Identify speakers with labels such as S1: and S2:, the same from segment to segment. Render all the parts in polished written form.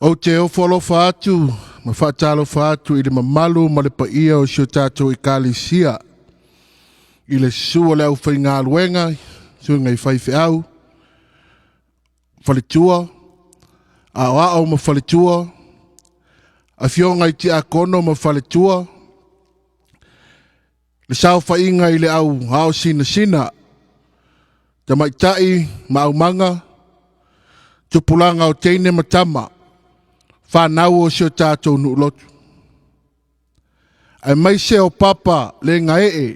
S1: O te o folo fatu, ma whaatalo fatu i le mamalu ma le paia o sio tātou i kālisia. I le sua leo whai ngā luenga, sua ngai whaiwhi au, whalitua, a o ao ma whalitua, a fionga i te a kono ma whalitua, le sao whainga i le au hao sina sina, te maitai ma au manga, tupulanga o teine matama, whanau o sio tātou nu lotu. Ai mai se o papa le ngae e,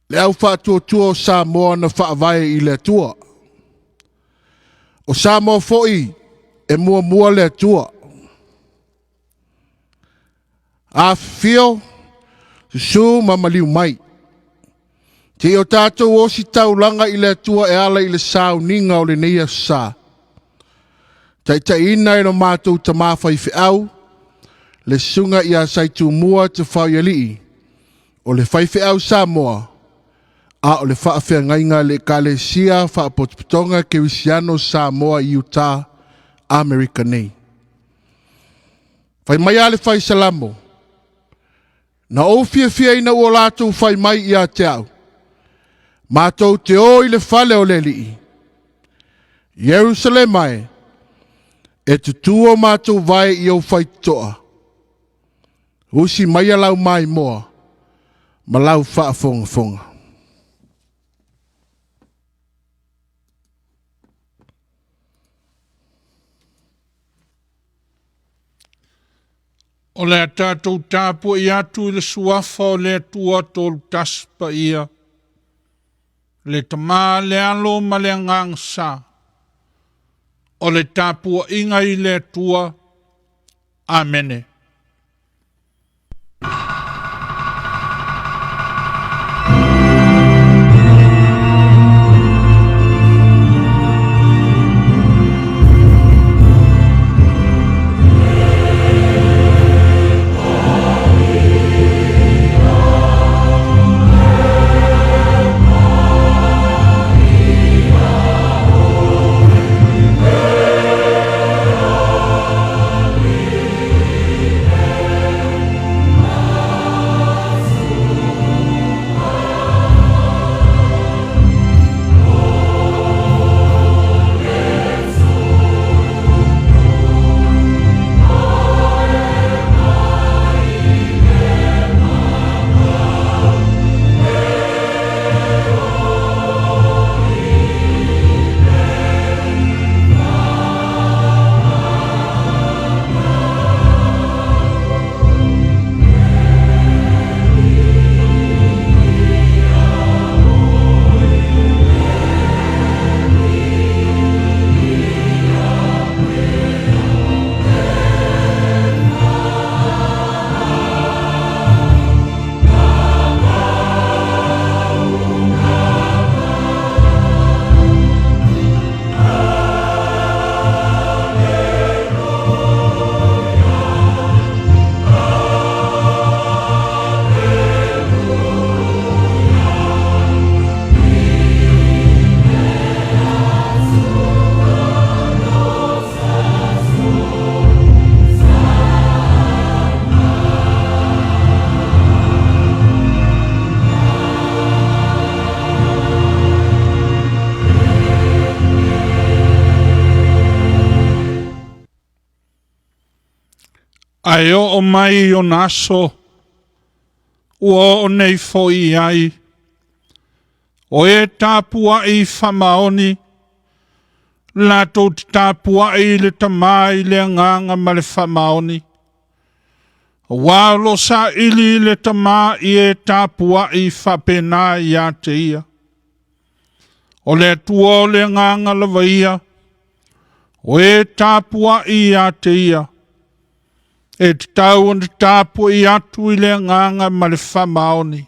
S1: le au whaatua tua o Samoa na whaavai i le tua. O Samoa foi e mua le tua. A fio, su mamaliu mai. Te o tātou o si taulanga i le tua e ala i le sao ninga o le neia sa. Tai ina i no mātou ta mawhai au, le sunga i a saitu mua te whaialii, o le whaiwhi au Samoa, a o le whaafea ngainga le kalesia whaapotopotonga ke wisiano Samoa i Utah, Amerika nei. Whai mai ale whai salamo, na o fia ina ua lātou whai mai i a te au, mātou te o i le whale o le lii. Jerusalemae, e tutua mātou vai i au whai toa. Usi mai alau mai moa, ma lau whaafonga.
S2: O le tātou tāpua i atu i le suafa o le atua tolu taspa ia. Le tamā le alo ma le ngangsa. O le tāpua inga i le atua. Amene. Ai o mai o naso, ua o nei foi ai. O e tāpua i whamaoni, lātou te tāpua i le tamai le nganga ma le whamaoni. Wālo sa ili le tamā i e tāpua i whapena i a te ia. O le tua o le nganga la vaia, o e tāpua i a te ia. E te tau on te tāpua i atu i le nganga ma le whamaoni.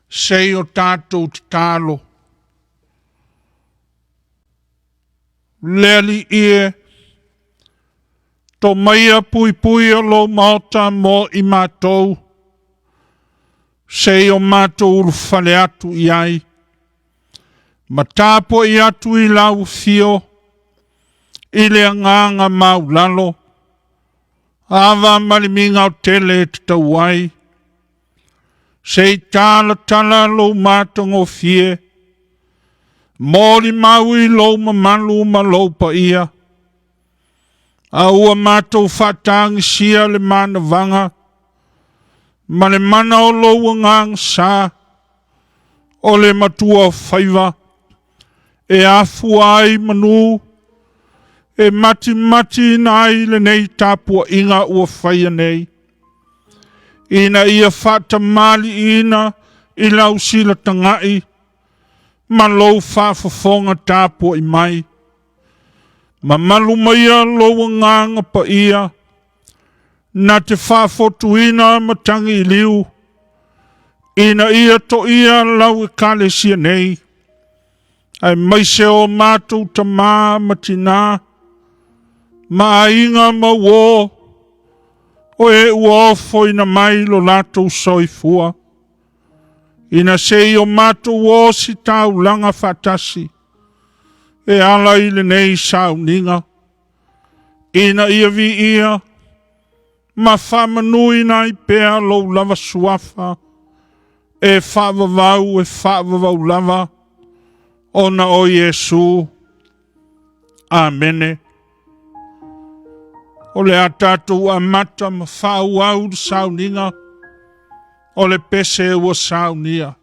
S2: Sei o tātou te tālo. Leli ie, to maia pui o lo maota mo i mātou. Sei o mātou uru whale atu i ai. Ma tāpua i atu i lau fio, I le nganga maulalo. Ava maliminga o tele te tauai. Sei tala lo matongo fie. Mori maui lo mamalu ma lo pa ia. A ua matou whatangi sia le mana vanga. Ma le mana o lo ngang sa. O le matua o whaiva. E afu ai manu. E mati nai le nei tapua inga ua whaia nei. Ina ia whata mali ina I lau sila tangai. Ma lou whafafonga tapua I mai. Ma malu maia lou nganga pa ia. Na te whafotuina matangi I liu. Ina ia to ia lau e kale sia nei. Ai maise o mātou ta mā matina. Ma inga ma wo. O e uofo ina mai lo latou soifua. Ina sei o mātou o si tau langa fatasi. E ala I le nei sauninga. Ina ia vi ia. Ma whamanui nai pēa lo lava suafa. E whaavavau lava. Ona o Yesu. Amene. O le atatou amata ma whauau sauninga. O le pese ua saunia.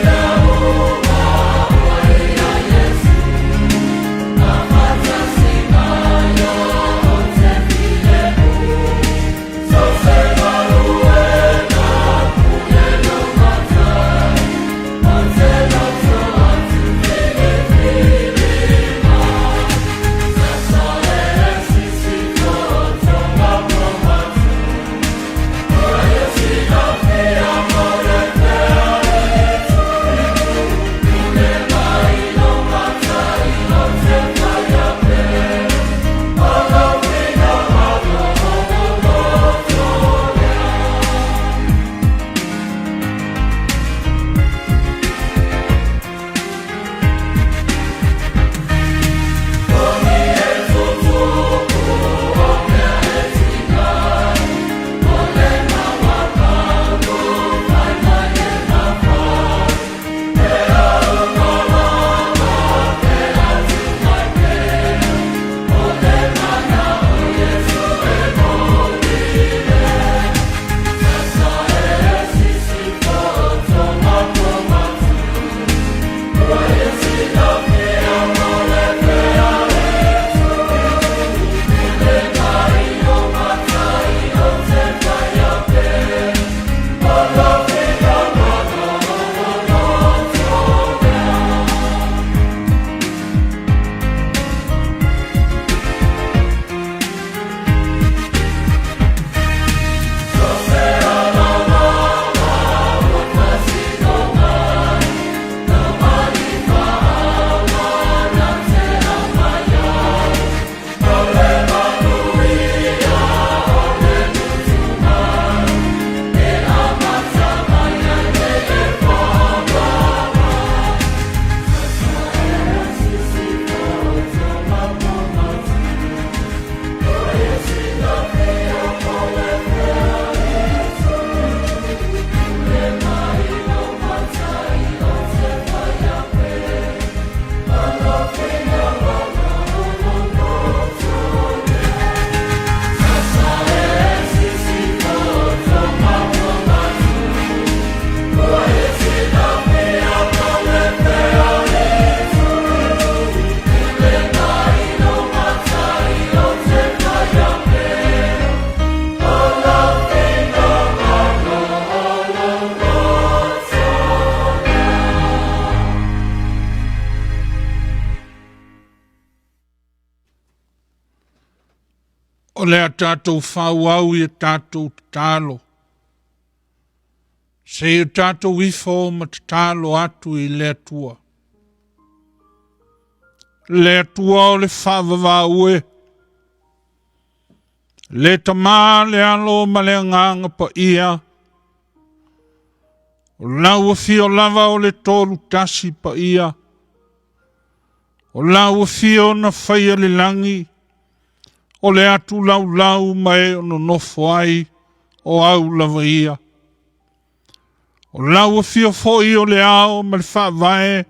S3: Now
S2: O lea tātou whauau i tātou tālo. Se i tātou wifo ma tālo atu i lea tua. Lea tua o le whawawau e. Le tamā le alo ma le nganga pa ia. O lau fio lava o le tolu tasi pa ia. O lau fio na whaia le langi. O le atu lau lau mai o no nofo ai o au lava ia. O lau fio foi o le ao ma le whaavae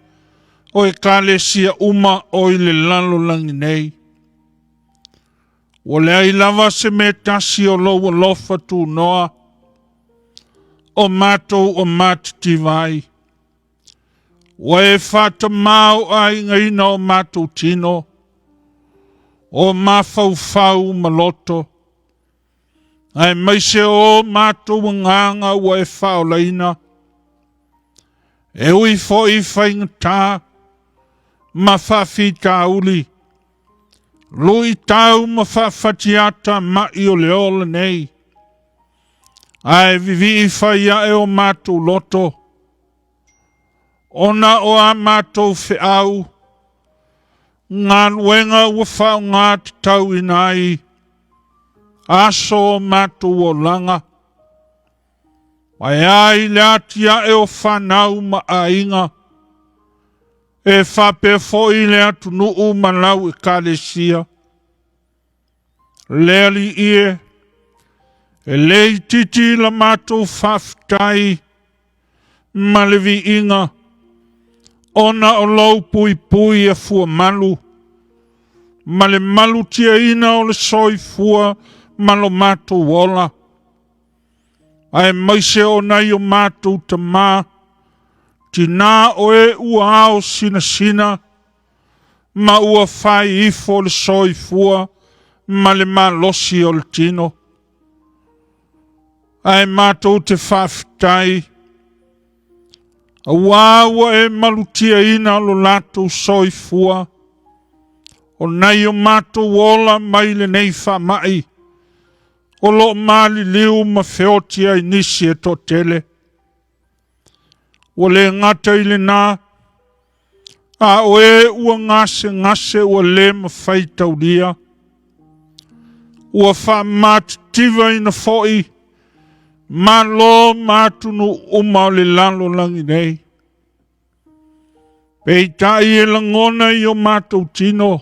S2: o e kale sia uma o i le lalo langi nei. O le ai lava se me tasi o lo lofa tu noa. O matou o matiti vai. O e whata mau ai ngaina o matou tino. O mawhau maloto. Ai maise o matou nganga o e whao leina. E ui fo i whaingatā. Ma whawhi tā uli. Lui tau ma whawhatiata mai o leola nei. Ai vivi i whaia e o matou loto. Ona o a matou whiau. Ngā luenga ua whao ngā te tau inai. Aso matou o langa. Ai ai leatia e o whanau ma a inga. E whape foi le atu nuu manau e kalesia. Leali ie. E lei titi la matou whaftai. Malevi inga. Ona o lau pui pui e fua malu. Male malu tia ina o le soi fua malo matou wola. Ai maise o nai o matou tamā. Tina o e ua ao sina sina. Ma ua whai ifo le soi fua. Male malosi o le tino. Ai matou te whaftai. A wawa e malutia ina lo lato soi fua. O nai o mato wola mai le nei wha mai. O lo mali liu ma feotia inisi e to tele. O le ngata ile nā. A o e ua ngase ua le ma whai taulia. Ua wha matitiva ina foi. Ma lo matunu uma o le lalo langi nei. Pei tai e langona i o matou tino.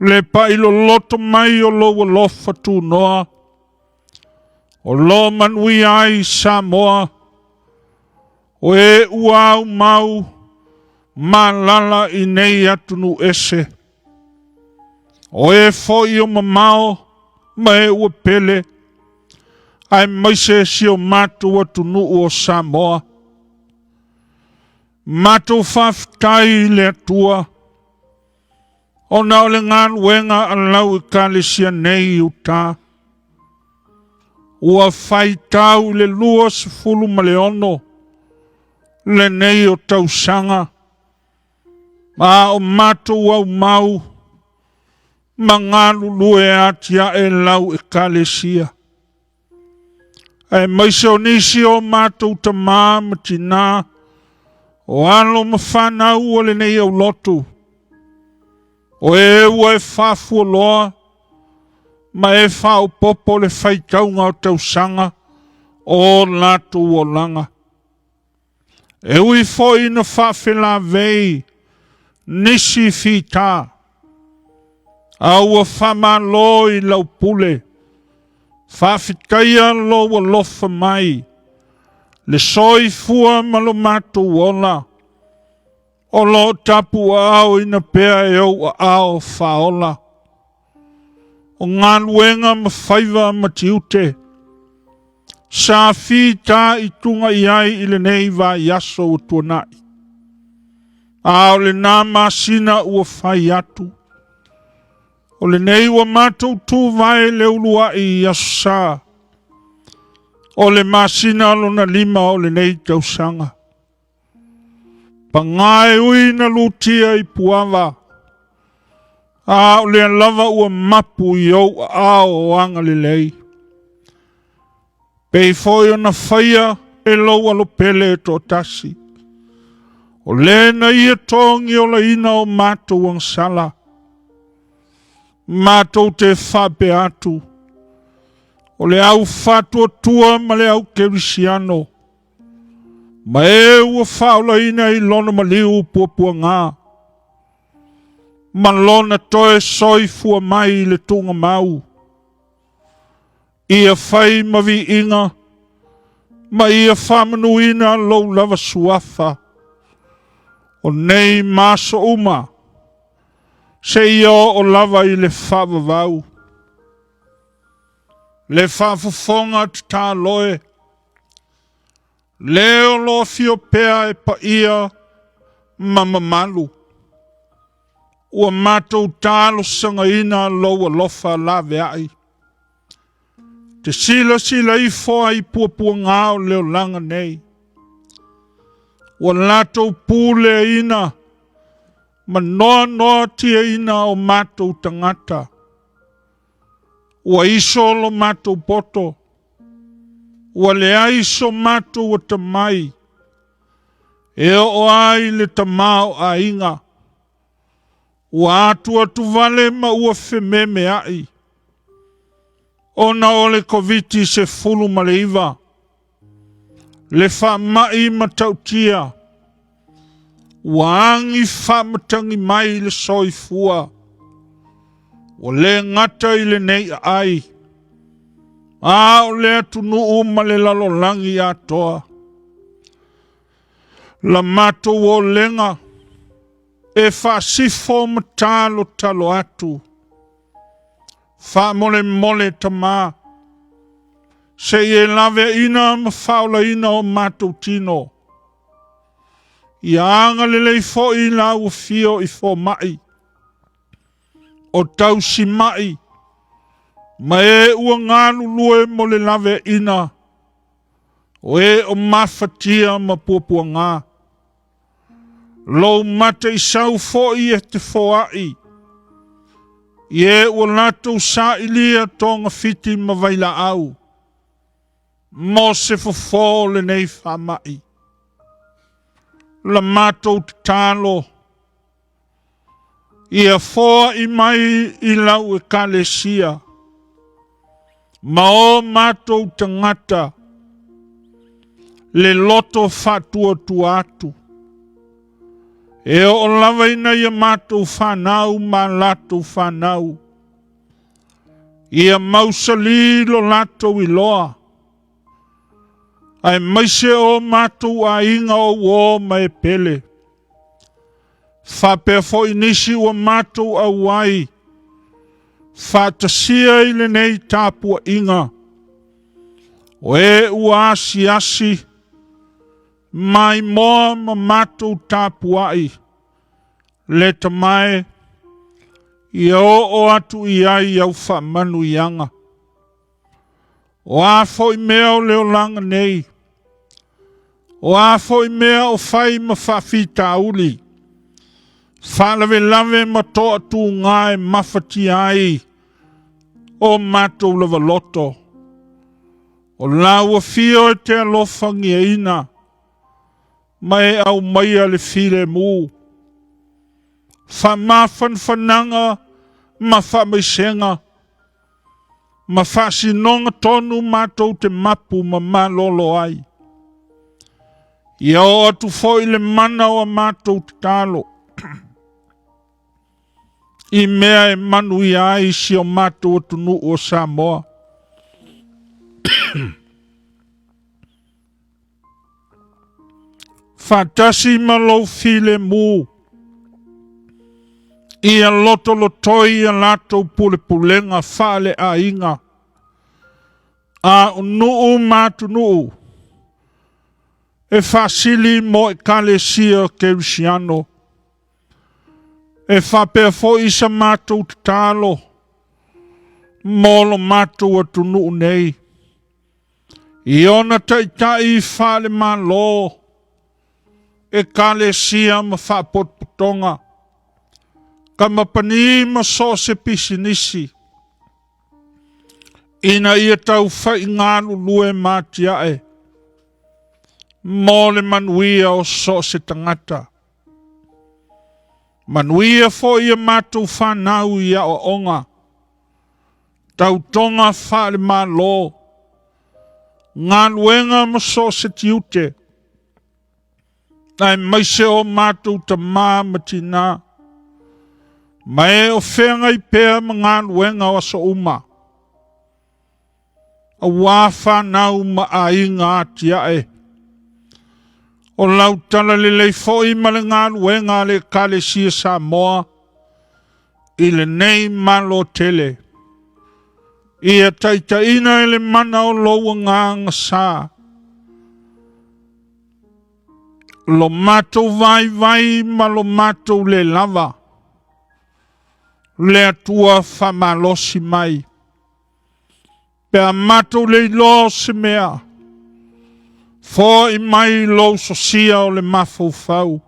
S2: Le pa ilo loto mai o lo lofa tu noa. O lo manui ai Samoa. O e uau mau. Ma lala i nei atunu ese. O e foi o mamao. Ma e ua pele. Ai maise si o matou atu nuu o Samoa. Matou whaftai le atua. O nao le ngā luenga a lau i kalesia nei uta. Ua whai tau le lua se fulu ma le ono. Le nei o tausanga. Ma o matou au mau. Ma ngā lulue atia e lau i kalesia. Ai maise o nisi o matou tamā matina. O alo ma whanau o le nei au lotu. O e ua e whafua loa. Ma e whao popo le whaitaunga o tausanga. O latu o langa. E ui foi na whawhela vei. Nisi fita. A ua whamalo i lau pule. Whawhitaia lo wa lofa mai. Le soi fua malo matou ola. O lo tapu ao ina pea e au a ao whaola. O ngā luenga ma whaiva ma tiute. Sa fi tā i tunga i ai i le nei wa yaso o tuanai. A o le nā masina ua whai atu. O le nei ua matou tū vai le ulua i asa. O le masina alona lima o le nei tausanga. Pa ngai ui na lutia i puava. A o le lava ua mapu i au a o anga le lei. Pei foi ona whaia e lau alo pele e tō tasi. O le na ia tongi o la ina o mātou ang sala. Mātou te whape atu. O le au whatua tua ma le au kerisiano. Ma e ua whaula ina i lona maliu puapua ngā. Ma lona toe soifua mai le tunga mau. Ia whai ma vi inga. Ma ia whamanuina lau lava suafa. O nei maso uma. Se ia o lava i le whavavau. Le whafafonga te tā loe. Leo lo fio pea e pa ia mamamalu. Ua mātou tālo sanga ina loa lofa lawe ai. Te sila i foa i puapua ngāo leo langa nei. Ua lātou pūle ina. Ma noa tia ina o mātou tangata. Ua iso lo mātou poto. Ua le aiso mātou o tamai. E o ai le tamao a inga. Ua atu vale ma ua whememe ai. Ona o le koviti se fulu ma le iwa. Le whamai ma tautia. Ua angi whamatangi mai le soifua. Ua le ngata i le nei ai. A o le atu nuu ma le lalolangi atoa. La mato o lenga. E whaasifo matalo talo atu. Wha mole tama. Se e lave ina ma whaula ina o mato tino. I anga lelei fo i la ufio i fo mai. O tau si mai. Ma e ua ngālu lue mo le lave ina. O e o mawhatia ma puapua ngā. Lou mate i sau fo i e te fo ai. I e ua latou sa ilia tonga fiti ma vaila au. Mo se fo le nei whamai. La matou te tālo. Ia foa i mai i lau e kalesia. Ma o matou tangata. Le loto fatua atu. E o lava ina ia matou whanau ma latou whanau. Ia mausali lo latou i loa. Ai maise o matou a inga o mai pele. Whapea fo inisi o matou a wai. Whatasia i le nei tāpua inga. O e ua asi. Mai moa ma matou tāpua ai. Le tamae. I o atu i ai au whamanu ianga. O a fo i mea o leo langa nei. O a fo i mea o whai ma whawhita uli. Whalawe ma toa tū ngai mawhati ai. O matou lava loto. O laua fio e te alofangi e ina. Mai au maia le file mu. Whamawhanwhananga ma whamaisenga. Ma whasinonga tonu matou te mapu ma malolo ai. Ia o atu foi le mana o matou te talo. I mea e manu i ai si o matou atu nu o Samoa. Fatasi malou file mu. Ia loto lotoi a latou pulenga fale a inga. A nuu matu nuu. E fasili mo e kalesia kerisiano. E whapea fo isa matou te talo. Molo matou atu nuu nei. I ona taitai fale malo. E kalesia ma whapotputonga. Kamapani ma so se pisinisi. Ina ia tau whai ngānu lue mātia e. Mō le manuia o so se tangata. Manuia fo ia mātou whanau ia o onga. Tau tonga whare mā lō. Ngā luenga ma so se tiute. Ai maise o mātou ta mā matina. Mai o whenga i pēr ma ngā luenga o so uma. A wā whanau ma a inga atia e. O lau tala le lei foi ma le ngā luenga le kale sia sa moa. I le nei malo tele. Ia taita ina ele mana o loa ngā sa. Lo matou vai vai ma lo matou le lava. Le atua whamalosi mai. Pea matou le lo se mea. Fo i mai lo sosia o le mafau fau.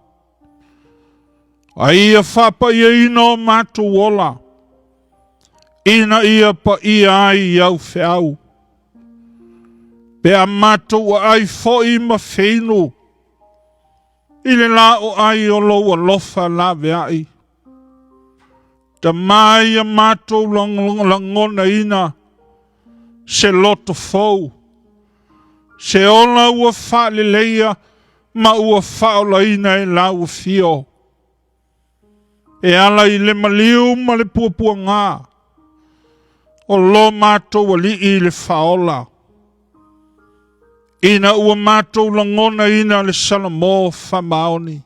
S2: A ia whapa ia ino matou ola. Ina ia pa ia ai iau whiau. Pea matou ai fo i ma whenu. Ile la o ai o lo lofa la veai. Ta mai a matou langona ina. Se loto fou. Se ola ua wha le leia. Ma ua wha ola ina e la ua fio. E ala i le maliu ma le puapua ngā. O lo matou ali i le whaola. Ina ua matou langona ina le salamo whamaoni.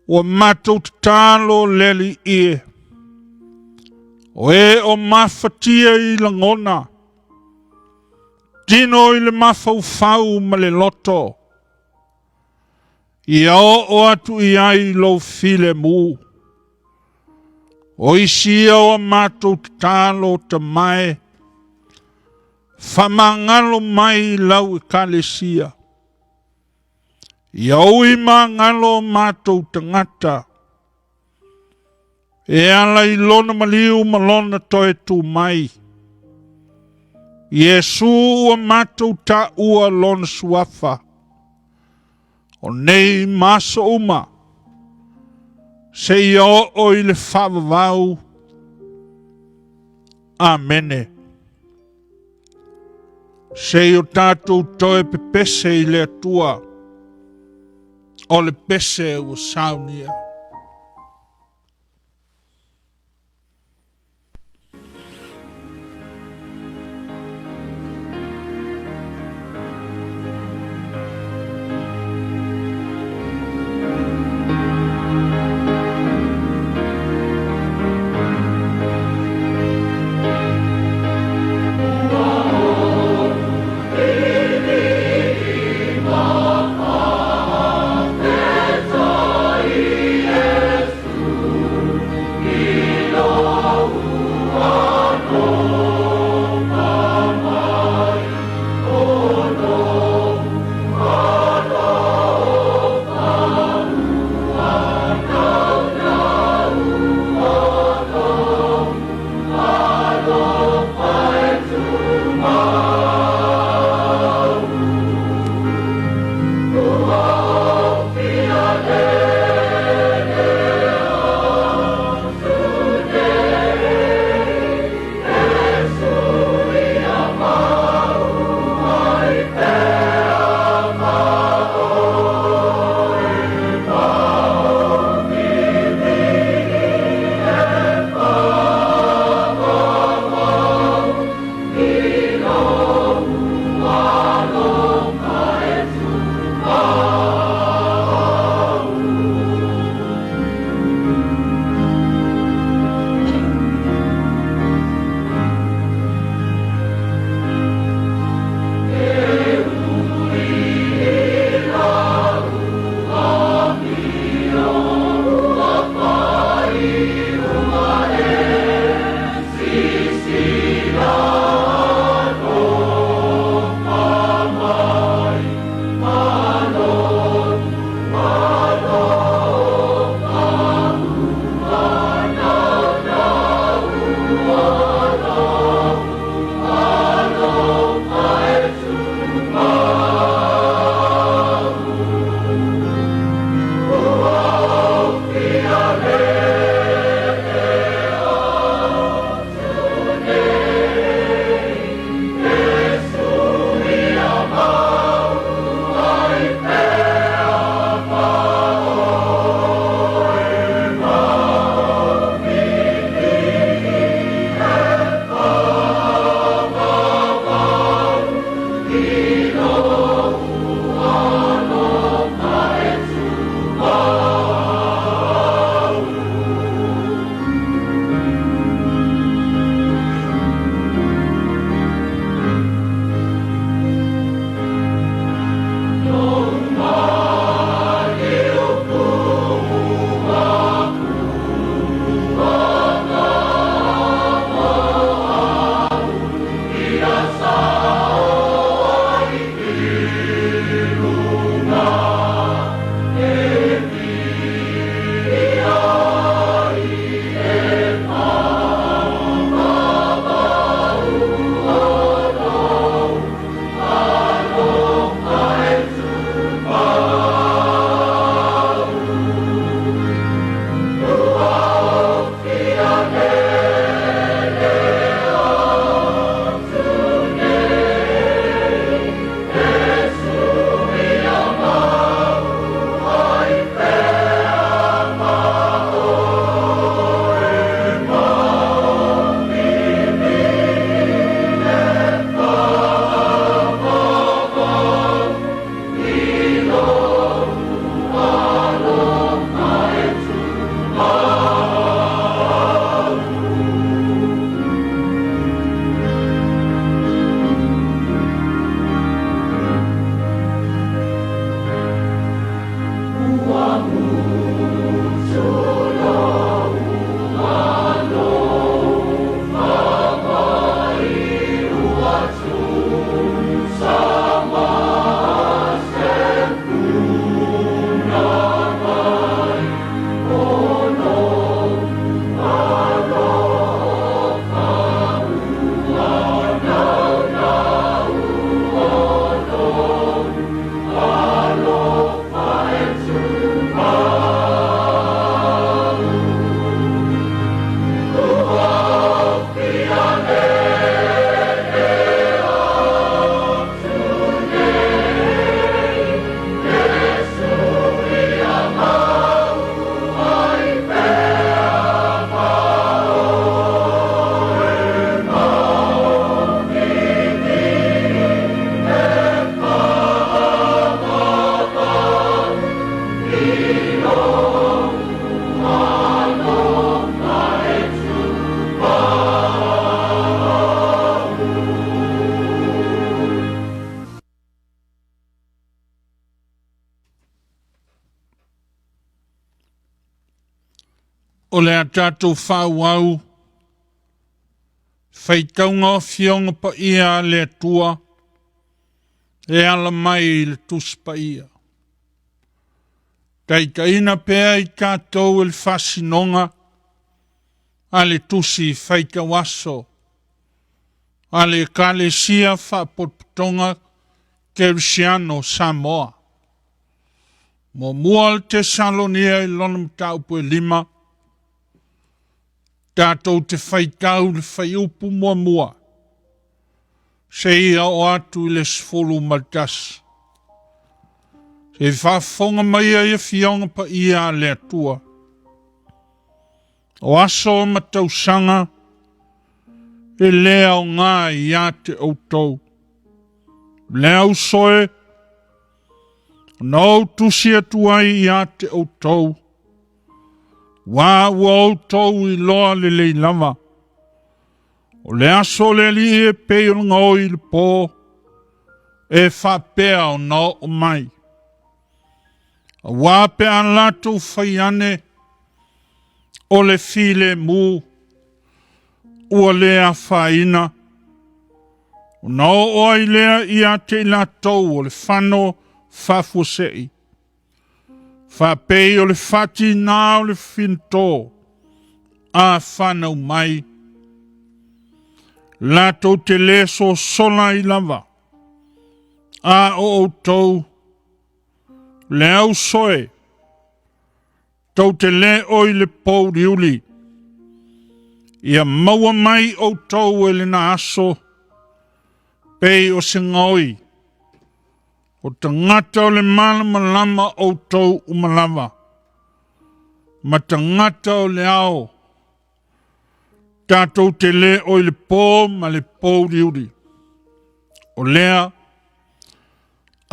S2: Ua matou tatalo leli ie. O e o mawhatia i langona. Dino i le mawhau fau ma le loto. Ia o atu i ai lo file mu. O isia o matou tatalo ta mai. Whamangalo mai lau i kalesia. Ia ui mangalo matou tangata. E ala i lona maliu malona toe tu mai. Iesu ua matou ta ua lona suafa. O nei maso uma. Se ia o i le whavavau. Amene. Se o tātou toe pepese i le atua. O le pese o saunia.
S3: Sorry.
S2: o le atatou whauau, whaitaunga fionga pa ia le atua, e ala mai le tus pa ia. Taitaina pea I tātou le whasinonga, a le tusi whaitawaso, a le kalesia whapotputonga Kerisiano Samoa. Mo mua te Salonia I lona mtaupu 5, tātou te whaitau le whaiupu mua. Se ia o atu le sfolu maltas. Se whafonga mai ia fionga pa ia le atua. O aso o matausanga, e lea o ngā ia te outou. Lea o soe, no tusi atuai ia te outou. Wā ua outou I loa le leilama. O le aso le li e peo ngoi le pō, e whapea o no o mai. A wā pe an lato whaiane, o le file mu, ua lea whaina. O no oi lea ia te latou o le whano whafusei. Whapei o le whati nā o le whinto, a whanau mai. Lato te leso sola I lava, a o outou, le au soe, tau te le oi le pou riuli, ia maua mai outou e le na aso, pei o se ngoi, o te ngata o le malama lama outou umalava, ma te ngata o le ao, tātou te le o le pō ma le pō riuri. O lea,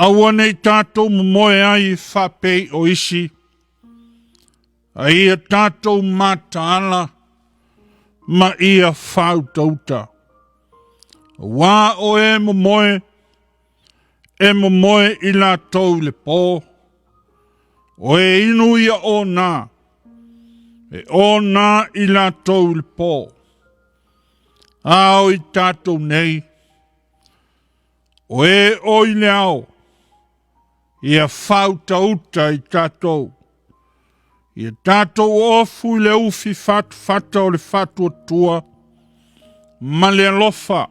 S2: aua nei tātou momoe ai whapei o isi, a ia tātou mātaala, ma ia whautauta. Wā o e momoe I lātou le pō, o e inu ia o nā, e o nā I lātou le pō. Ao I tātou nei, o e oi le ao, ia whautauta I tātou. Ia tātou ofu I le ufi fata o le fatu atua, ma le alofa,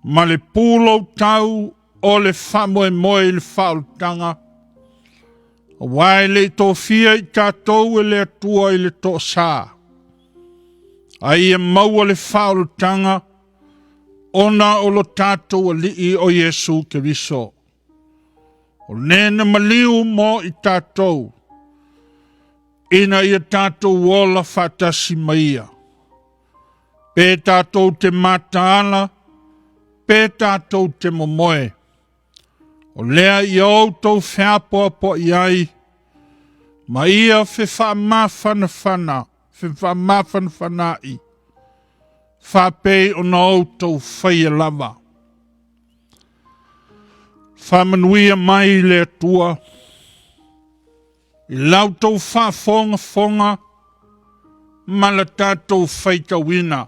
S2: ma le pūlo tau o le whamoe moe I le whautanga. Wai le tōwhia I tātou e le atua I le tō sā. A ia maua le whaurutanga, ona o lo tātou a lii o Yesu Keriso. O nena maliu mo I tātou, ina ia tātou wola whatasi maia. Pē tātou te mātaala, pē tātou te momoe. O lea I outou whiapoa po iai, ma ia whi whamawhanawhana, whi whamawhanawhanai, whapei o na outou whaia lava. Whamanuia mai le atua, I lautou whafonga, ma la tātou whaitawina,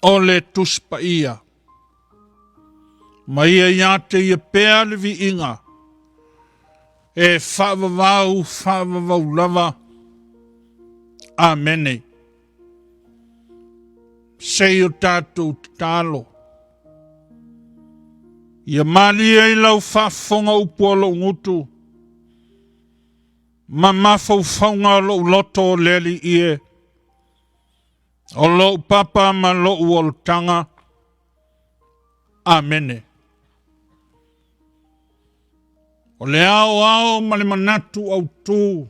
S2: o le tuspa ia. Ma ia iate ia pēa le vi inga, e whavavau lava, amene. Sei o tātou tālo. Ia mali e lau whafonga upualo ngutu, ma mafau whaunga lo loto leli ie, o lo papa ma lo uoltanga, amene. O le ao ma le manatu au tū,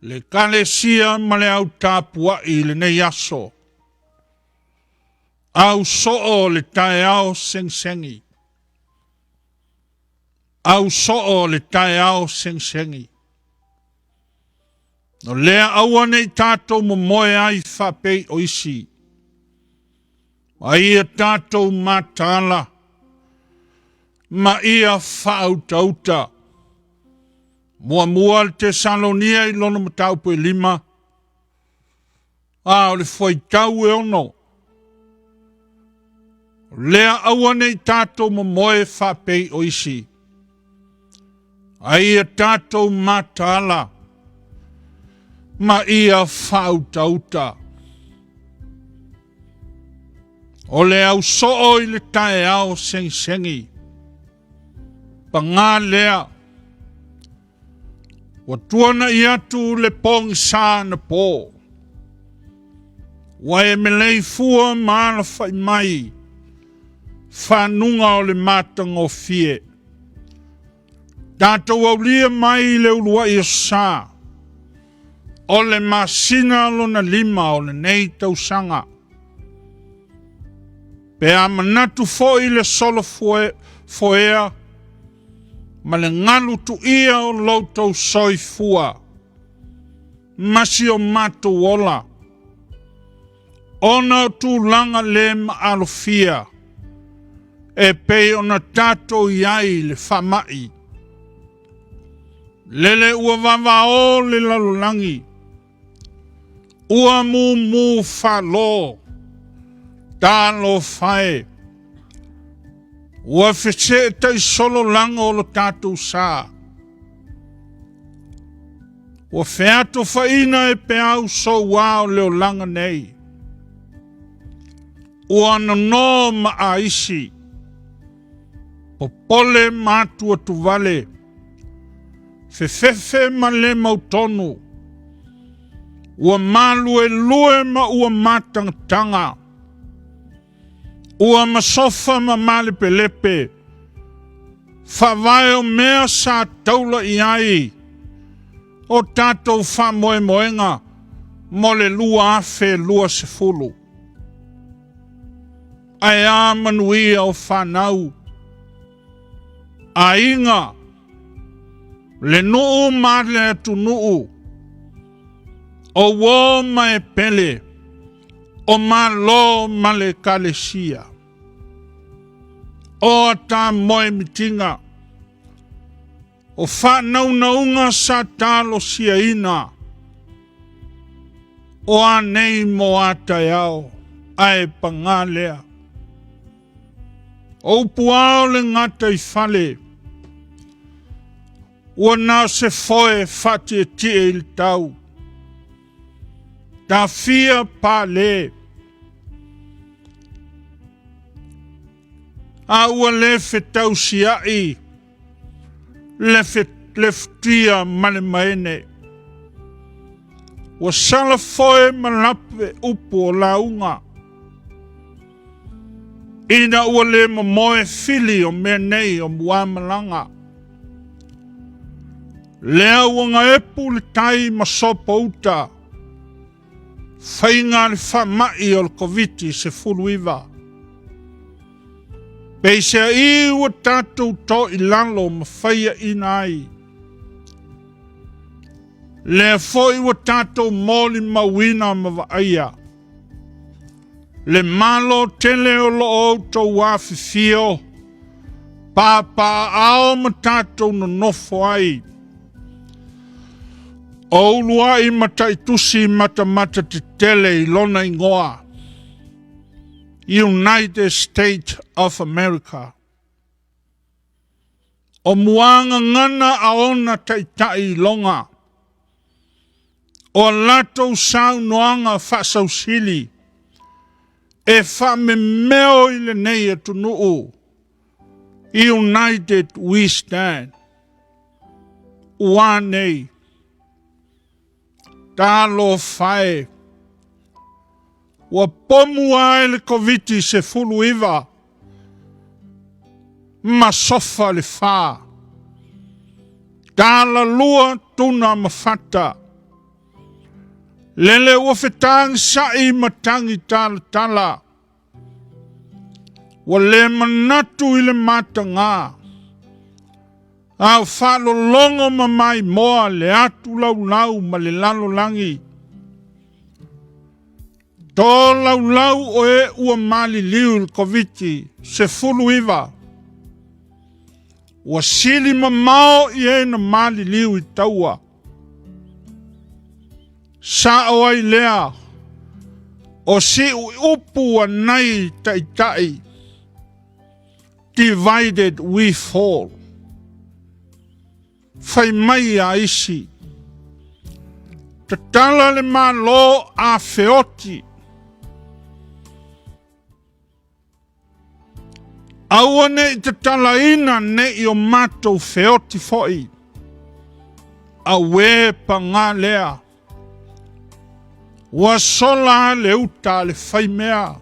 S2: le kalesia ma le au tāpua I le nei aso, au soo le tae ao sengsengi, au soo le tae ao sengsengi. No lea aua nei tātou momoe ai whapei o isi, a ia tātou mātāla, ma ia whautauta, Mua le Tesalonia I lona matau po 5. O le whaitau e ono. Lea aua nei tātou momoe whapei o isi. Ai a tātou matala. Ma ia whautauta. O le au soo I le tae ao sengi. Pa ngā lea. Wa tuana I atu le pong sā na pō. Wa e melei fua maana whai mai. Whanunga o le matanga o fie. Tātou au lia mai le ulua I sā. O le masina lona 5 o le nei tausanga. Pe a manatu fo I le solo foea. Ma le ngalu tu ia o loutou soi fua. Masi o matu ola. Ona o tu langa le ma alofia. E pei ona tato iai le whamai. Lele ua wawa o le lalulangi. Ua mu whalo. Talo whae. Ua whese tai solo langa o lo tato sā. Ua wheato whaina e pe au so wao leo langa nei. Ua no ma a isi. Popole matua tu vale. Fefefe ma le mautonu. Ua malu e lue ma ua matanga. Ua masofa ma male pelepe. Whawai o mea sa taula I ai. O tātou whamoe moenga. Mo le lua afe lua se fulu. Ai a manuia o whanau. A inga. Le nuu ma le atu nuu. O wō ma e pele. O ma lo ma le kalesia. O ta moe mitinga. O whanau naunga sa talo sia ina. O anei mo ata yao. Ai pangalea. O puao le ngata I fale. Ua nā se foe whati e tie Il tau. Tā fia pā le. A ua le whetau siai. Le whetia male maene. Ua sala foe malape upu o launga. Ina ua le mamoe fili o mea nei o muamalanga. Lea ua nga epu le tai masopa uta. Whainga le whamai o le koviti se fuluiva. Peise I ua tātou to I lalo ma whaia ina ai. Lea foi ua tātou moli mawina ma waaia. Le malo tele o lo o tau wafifio. Papa ao ma tātou no nofo ai. O lua I mataitusi mata te tele I lona ingoa. United States of America. O muanga ngana aona taitai longa. O lato sau noanga whasau sili. E whame meo I le nei atu nuu. United we stand. Ua nei. Talo whae. Ua pomu ai le koviti se fulu iwa. Ma sofa le wha. Tala lua tuna mawhata. Lele ua whetang sai matangi tala. Ua le manatu I le matanga. Au whalo longo mamai moa le atu lau ma le lalo langi. Tō lau o e ua mali liu le koviti se fulu iwa. Ua sili mamao i e na mali liu I taua. Sa o ai lea, o si upu a nai tai. Divided we fall. Fai mai a isi. Te tala le malo a feoti. Aua ne te tala ina ne I o matou feoti foi. Awe pa ngā lea. Wa sola le uta le fai mea.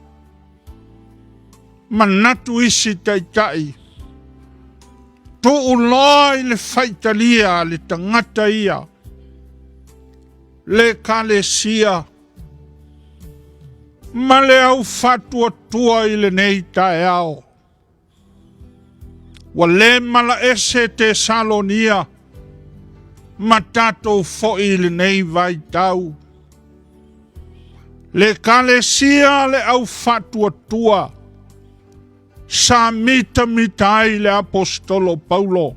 S2: Manatu isi tai. Tu uloi le fai talia le tangata ia. Le kalesia. Ma le au fatua tua I le nei tae ao. Wa le mala ese te salonia. Ma tatou foi le nei vai tau. Le kalesia le au fatua tua. Sa mita ai le apostolo Paulo.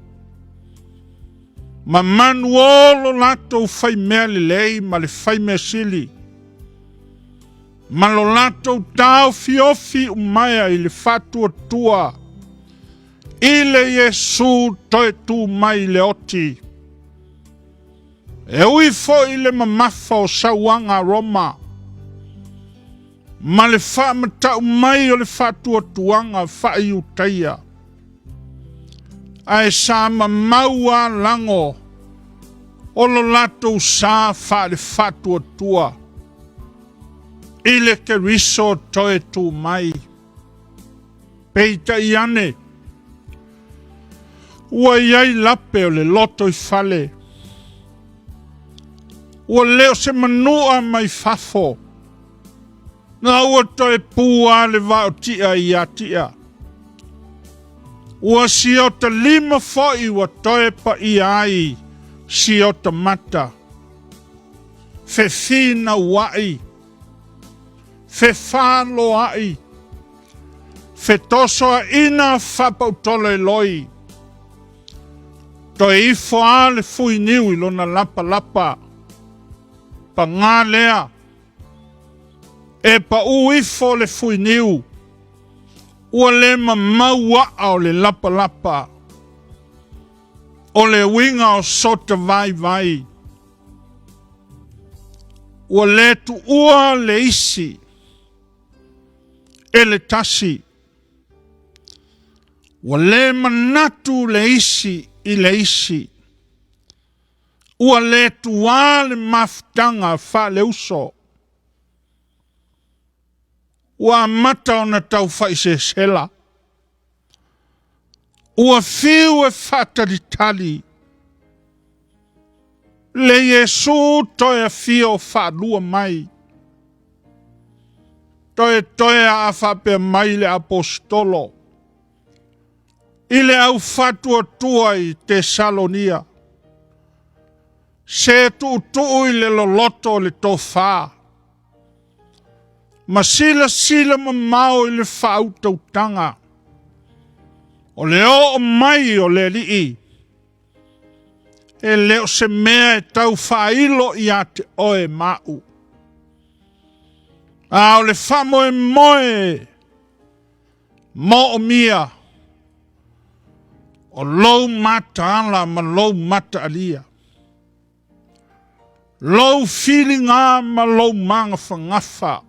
S2: Ma manuolo lato fai mea le lei ma le fai mea sili. Ma lo lato tau fiofi umaya I le fatua tua. Ile Yesu toe tu mai le oti. E ui fo ile mamafa o sawanga Roma. Ma le wha matau mai o le whatua tuanga whai utaia. Ai sa maua lango. O lo lato sa wha le whatua tua. Ile ke riso toe tu mai. Peita iane. Ua iai lape o le loto I fale. Ua leo se manua mai fafo. Na ua toe pua le vao tia I atia. Ua siota lima foi ua toe pa I ai. Siota mata. Fe fina wai. Fe falo ai. Fe toso a ina fapautole loi. Toi ifo a le fui niu I lona lapa lapa. Pa ngā lea. E pa u ifo le fui niu. Ua le maua o le lapa lapa. O le winga o sota vai vai. Ua le tu ua le isi. E le tasi. Ua le manatu le isi I le isi. Ua le tua le maftanga fa le uso. Ua mata ona tau faise sela. Ua fiu e fata di tali. Le Yesu toia fio fa lua mai. Toia a fape mai le apostolo. Ile au fatua tua I Tesalonia. Se tu I le loloto le tofa. Ma sila mamao I le whautau tanga. O le o mai o le lii. E leo se mea e tau whailo I ate oe mau. A o le whamoe moe. Mo o mia. O lou mata ala ma lou mata alia. Lou feelinga ma lou manga whangafa.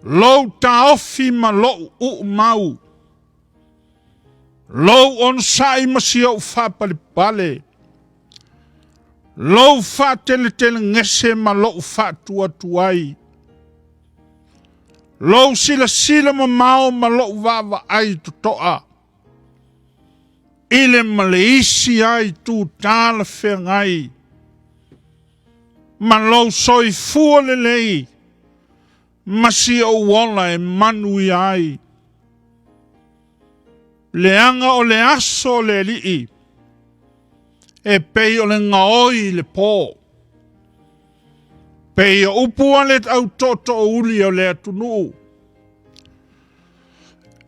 S2: Lou taofi ma lou mau. Lou on sai ma siau whapale pale. Lou whatele ngese ma lou whatua tuai. Lou sila ma mao ma lou wawa ai tutoa. Ile Malaysia ai tu tala whengai. Ma lau soi fua le lei. Masi o wala e manui ai. Le anga o le aso le lii. E pei o le ngaoi le pō. Pei o upua le au toto o uli o le atunu.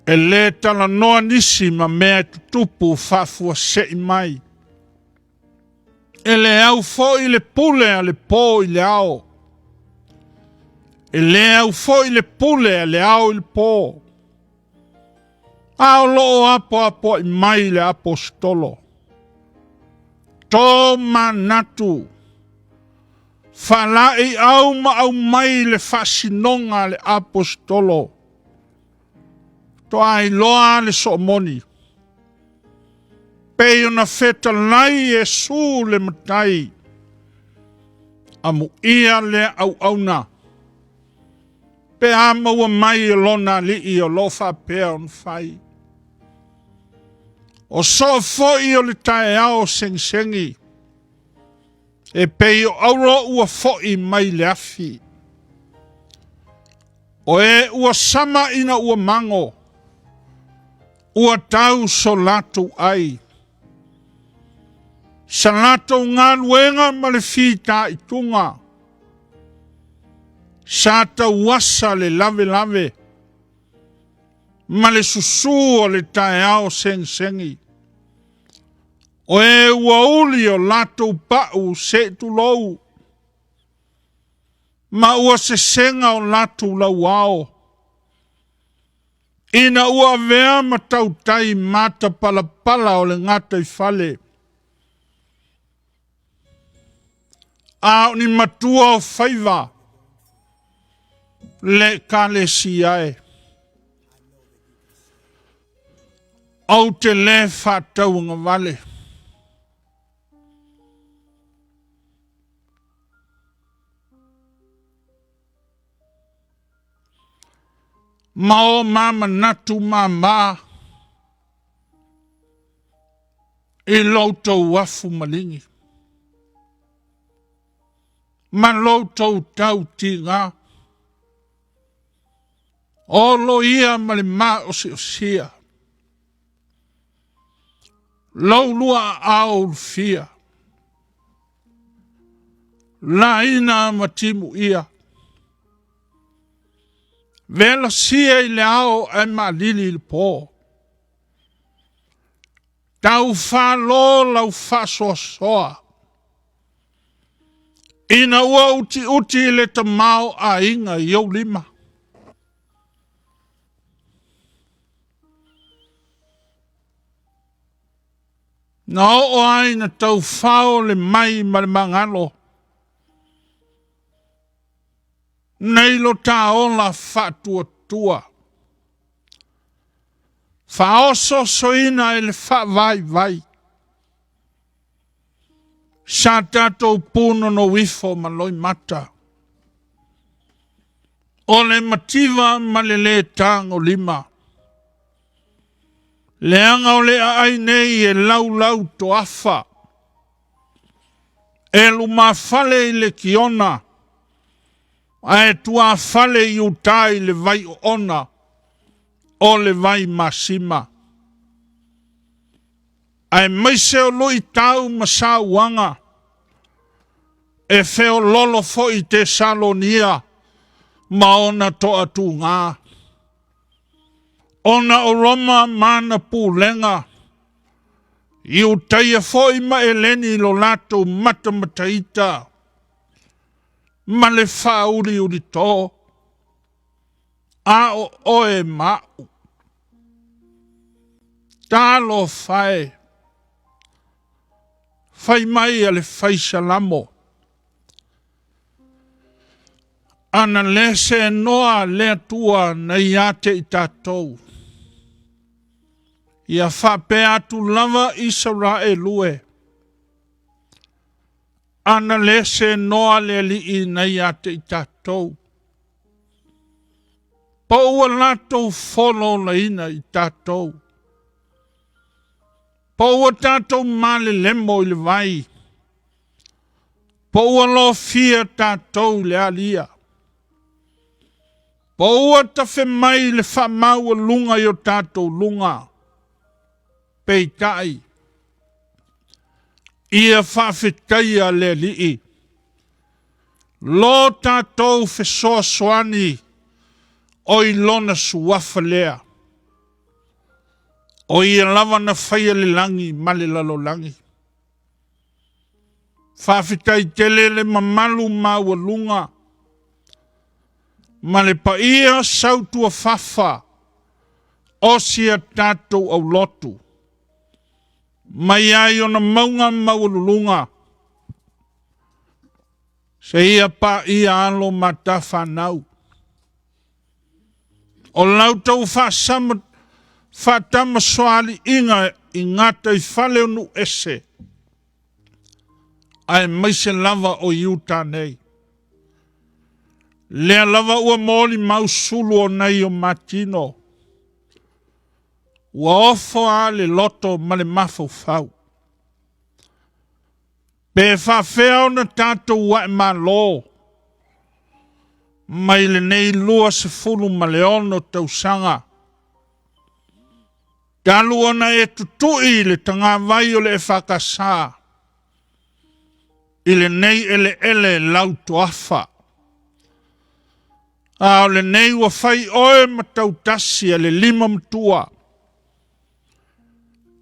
S2: e le tala noa nisi ma mea tutupu whafua sei mai. E le au fo i le pule a le pō i le ao. E le au fo i le pule a le ao i le pō. Ao loo apo i mai le apostolo. Tō manatu. Falai au ma au mai le fasinonga le apostolo. To ai loa le somoni. Pei ona feta lai e su le matai. Amu ia le au auna. Pe ama ua mai e lona li i o lofa pea on fai. O so foi o le tae ao sengi. E pei o auro ua foi mai le afi. O e ua sama ina ua mango. Ua tau so latu ai. Sa latu ngā luenga ma le fita i tunga. Sa ta wasa le lave. Ma le susu o le tae ao sengi. O e ua uli o latu pau se tu lou. Ma ua se senga o latu lau ao. Ina ua vea ma tau tai mata pala o le ngata i fale. Ao ni matua o faiva. Le kale siae. Au te le fatau nga vale. Mao mama natu mama. E lautou wafu malingi. Ma lautou tau tinga. Olo ia male ma osia. Laulua au fia. La ina matimu ia. Vela sia i le ao e ma lili le po. Tau fa lo lau fa soa. Ina ua uti le tamau a inga iau lima. Na o ai na tau fao le mai ma le mangalo. Nei lo taola tua. Faoso soina ele fa vai. Sa tatou puno no wifo ma loi mata. O le mativa ma le tango lima. Leanga o le ai nei e lau to afa. E luma fale i le kiona. Ae tua fale i utai le vai ona. O le vai masima. Ae maise o lui tau masa wanga. E feo lolo fo i te salonia. Ma ona to atu ngā. Ona o Roma mana pūlenga. I utai foi ma eleni lo lato matamataita. Ma le fauri uri tō. A o oe mau. Talo fai. Fai mai ale fai salamo. Ana lese noa le tua na iate i tātou. Ia whape atu lava Israelue. Ana lese noa le li i na iate i tātou. Paua latou whono na ina i tātou. Paua tātou male lemo i le vai. Paua lo fia tātou le alia. Paua ta fe mai le whamau lunga i o tātou lunga. Peitai. Ia whawhetaia le lii. Lo tātou fe soa soani o i lona suafa lea. O ia lava na whaia le langi, male lalo langi. Whawhitai tele le mamalu maua lunga. Male pa ia sautua whawha. Osia tātou au lotu. Mai ai o na maunga maua lulunga. Se ia pa ia alo mata whanau. O lau tau whatama soali inga i ngata i whale onu ese. Ai maise lava o iuta nei. Lea lava ua moli mausulu o nei o matino. Ua ofo a le loto ma le mafau fau. Pe whawhea o na tātou wa e ma lo. Mai le nei lua se fulu ma le ono tau sanga. Talu ona e tutui le tanga vai o le e whakasā. Ile nei ele lau toafa. A le nei wa fai oe matau tasi a le lima mtua.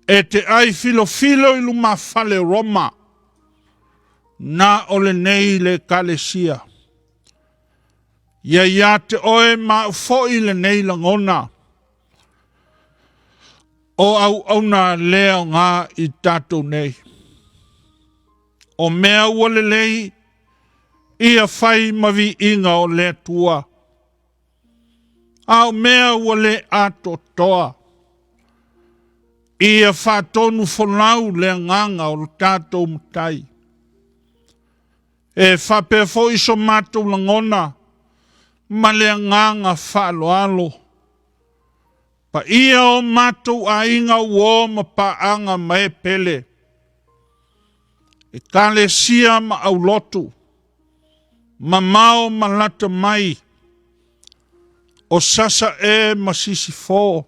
S2: E te ai filo ilu mawhale Roma. Na o le nei le kalesia. Ia te oe ma ufoi le nei langona. O au na leo ngā i tātou nei. O mea ua le lei, ia whai mavi inga o le tua. Au mea ua le ato toa. Ia whatonu whanau le nganga o tātou mutai. E whape fo iso mātou langona, ma le nganga whaloalo. Pa ia o mātou a inga uo ma pa anga mai pele. E kale sia ma au lotu. Ma mao ma lata mai. O sasa e ma sisi fō.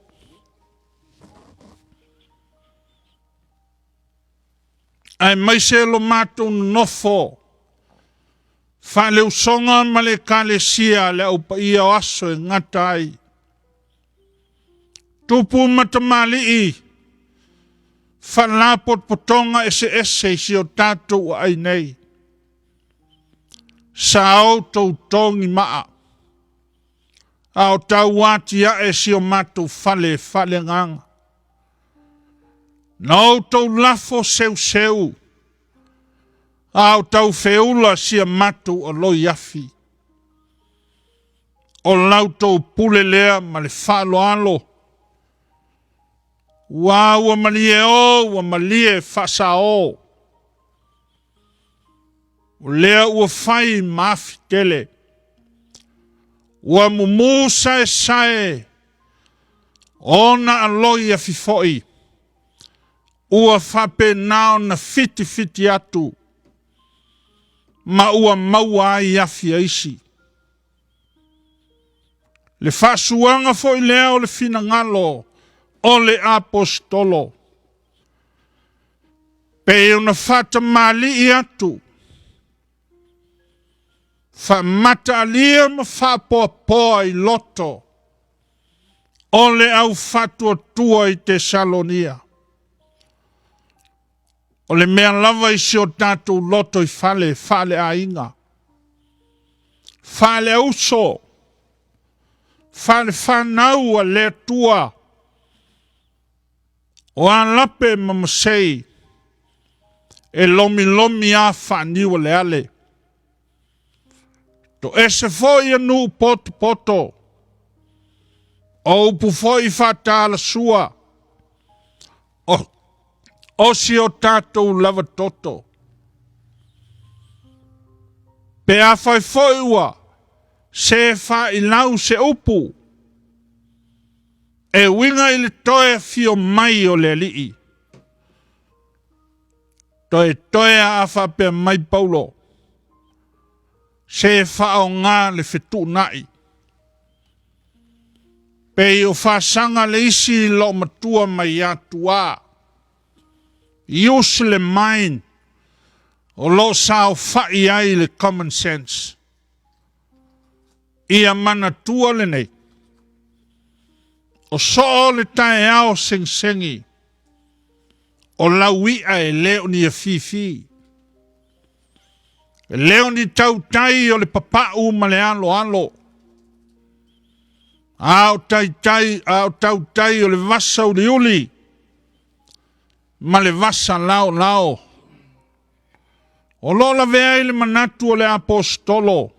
S2: Ai mai se lo mātou nofo. Whale usonga ma le kale sia le au pa ia o aso e ngatai. Tupu matamali i. Whalapot potonga ese si o tātou ai nei. Sa au tau tongi maa. Au tau wati a si o mātou whale nganga. Nau tau lafo seu. Au tau feula si a mātou o loi afi. O lau tau pule lea ma le whaloalo. Ua malie o, ua malie whasa o. Lea ua whai maafi tele. Ua mumu sae. Ona aloi a fifoi. Ua whape nao na fiti atu. Ma ua maua ai afi aisi. Le whasuanga foi lea o le fina ngalo. O le apostolo. Pe una fata mali i atu. Fa mata alia ma fa poa i loto. O le au fatua tua i Tesalonia. O le mea lava i si o tātou loto i fale a inga. Fale uso. Fale whanau a le tua. O an lape mamasei, e lomi a whaniwa le ale. To ese foi anu poto. O upu foi whatala sua. O si o tātou lava toto. Pe a fai foi ua, se wha i lau se upu. E winga i le toe fio mai o le alii. Toe a whape mai paulo. Se whao ngā le whetu nai. Pe o whasanga le isi lo matua mai atua. Use le mind. O lo sao whai ai le common sense. Ia mana tua le nei. o so le tae ao sengsengi, o lauia e leo ni a fifi. E leo ni tau tai o le papau ma le alo alo. Ao tau tai o le vasa uli uli, ma le vasa lao lao. O lola vea i le manatu o le apostolo,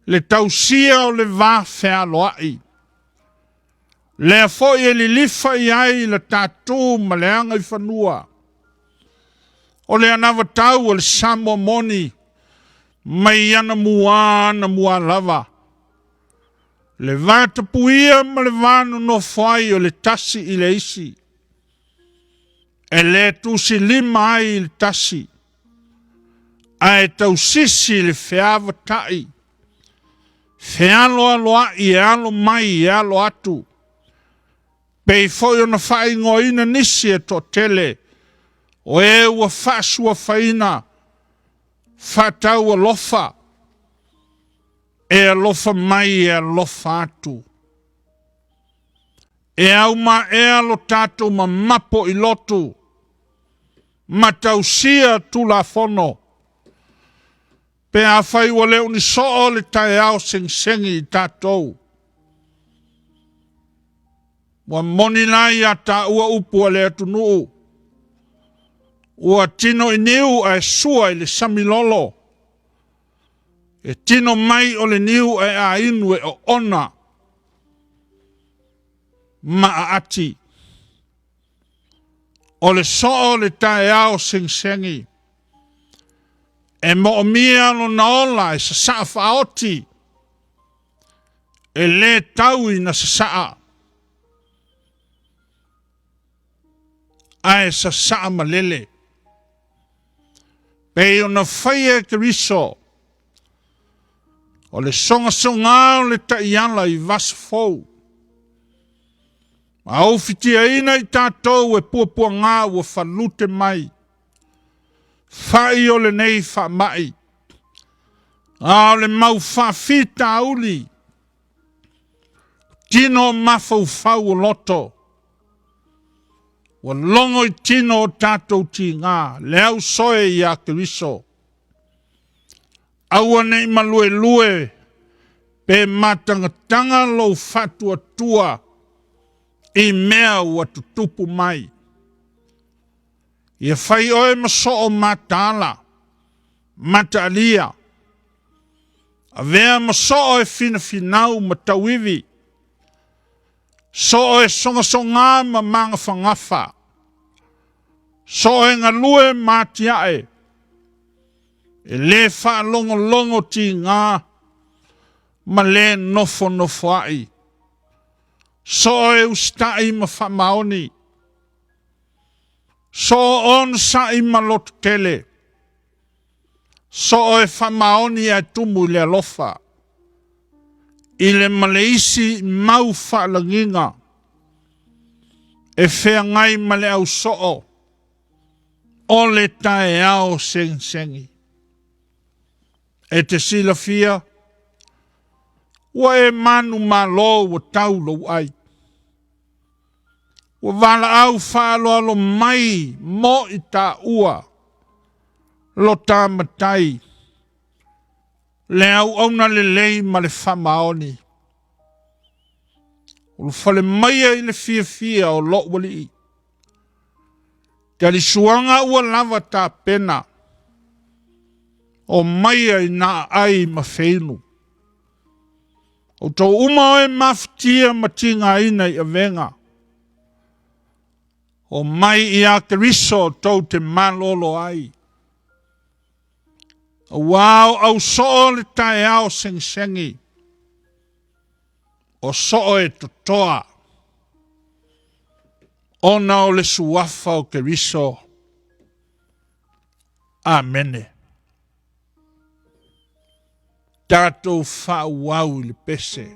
S2: le tausia o le va fea loai. Le foi e li lifa i ai le tatu ma le anga i whanua. O le anawa tau o le samo moni, mai ana mua lava. Le vata puia ma le vanu no fai o le tasi i le isi. E le tusi lima ai i le tasi. A e tau sisi le feava tai. Fealo aloa i alo mai i alo atu. Pei foi ona fai ngoina nisi e to tele. O e ua fasua faina. Fatau alofa. E alofa mai e alofa atu. E au ma e alo tato ma mapo i lotu. Ma tausia tu la fono. Pe a fai wa leo ni so le tae ao sengsengi i tatou. Wa moni lai a ta ua upu a le atu nuu. Ua tino i niu a e sua i le samilolo. E tino mai o le niu e a inu e o ona. Ma a ati. O le so le tae ao sengsengi. E mo o mia no na ola e sa saa whaoti. E le tau i na sa saa. A e sa saa malele. Pei o na whaia ke riso. O le songa songa o le taiala i vas fau. Ma au fitia ina i tātou e puapua ngā ua whalute mai. Fai o le nei wha mai. A le mau wha fita uli. Tino mafau fau o loto. Wa longo i tino o tātou ti ngā. Le au soe i a kiriso. Aua nei malue lue. Pe matangatanga lo fatua tua. I mea ua tutupu mai. Ia fai oe maso o matala. Matalia. A vea maso oe fina finau matawivi. So oe songa songa ma manga fangafa. So oe ngalue matiae. E le fa longo longo ti ngā. Ma le nofo nofo ai. So oe ustai ma fa maoni. So on sa i malot tele. So e whamaoni a tumu le alofa. I le maleisi mau whaalanginga. E whea ngai male au soo. O le tae ao sengi. E te sila fia. Wa e manu malo wa taulo ai. Wa wala au whaalo alo mai mo i tā ua. Lo tā matai. Le au auna le lei ma le whamaoni. O lo whale maia i le fia o lo wali i. Te li suanga ua lava tā pena. O maia i nā ai ma whenu. O tau uma oe maftia ma tinga ina i avenga. O mai i a keriso tau te malolo ai. O wao au soo le tae ao sengi. O soo e totoa. Ona o le suafa o keriso. Amene. Tatou whauau le pese.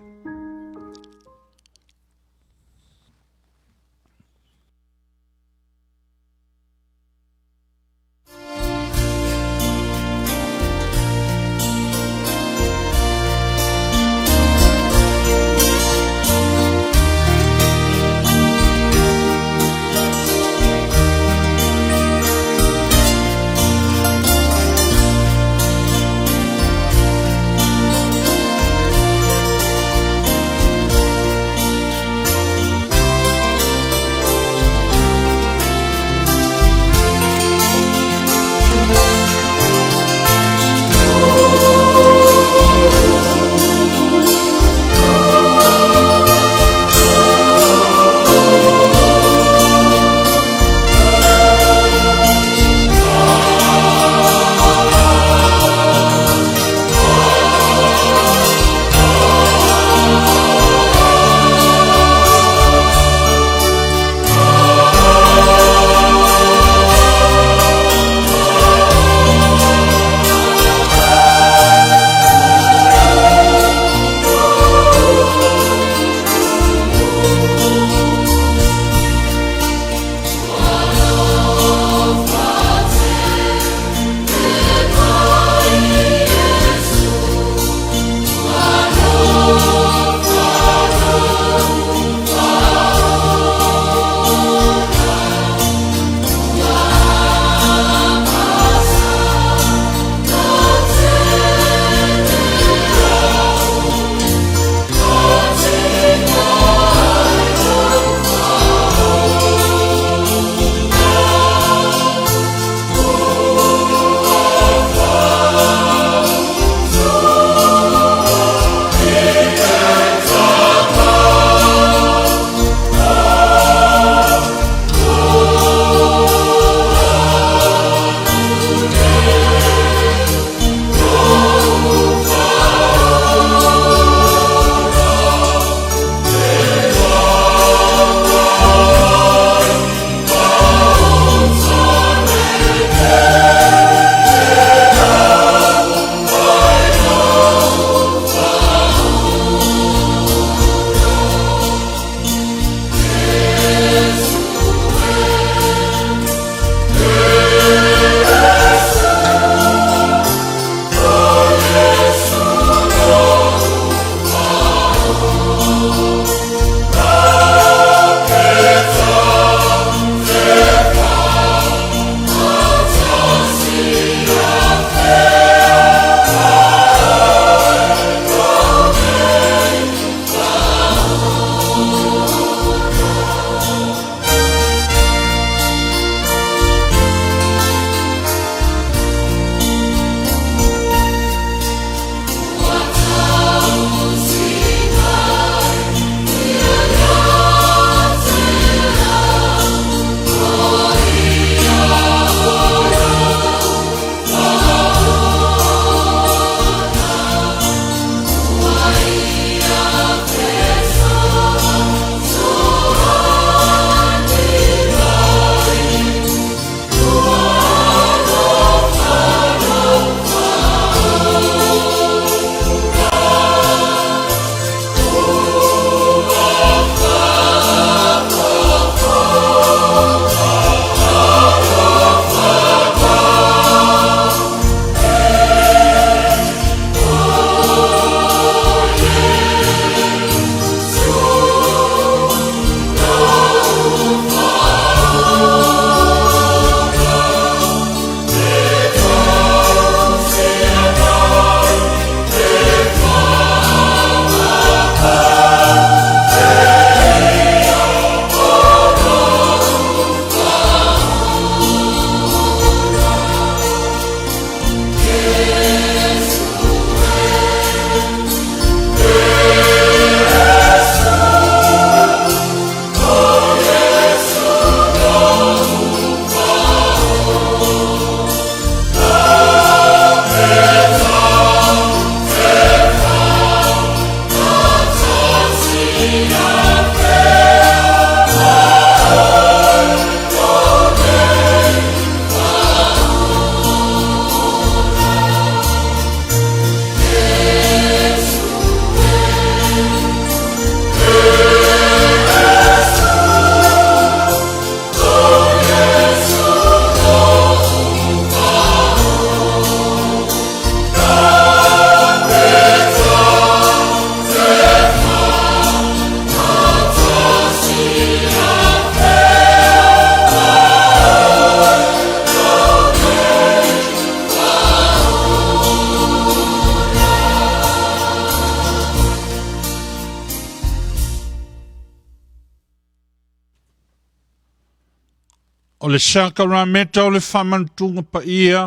S2: le sakarameta o le Faamanatuga pa ia,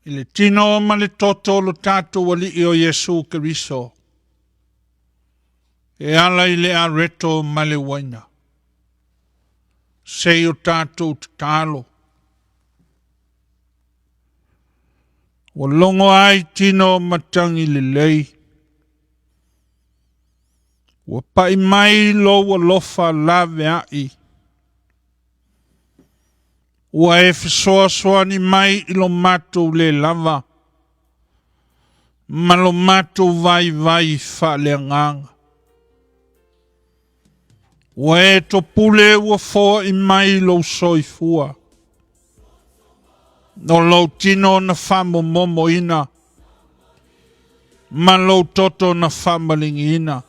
S2: i le tino ma le toto lo tātou wali o Yesu Keriso. E ala i le areto ma le waina. Se o tātou te talo. Wa longo ai tino matangi le lei. Wa pai mai lo wa lofa lave ai. Wa e fisoa ni mai ilo matou le lava. Ma lo matou vai fa le nganga. Wa e to pule wa fo i mai lo soifua. No lo tino na famo momo ina. Ma lo toto na famalingi ina.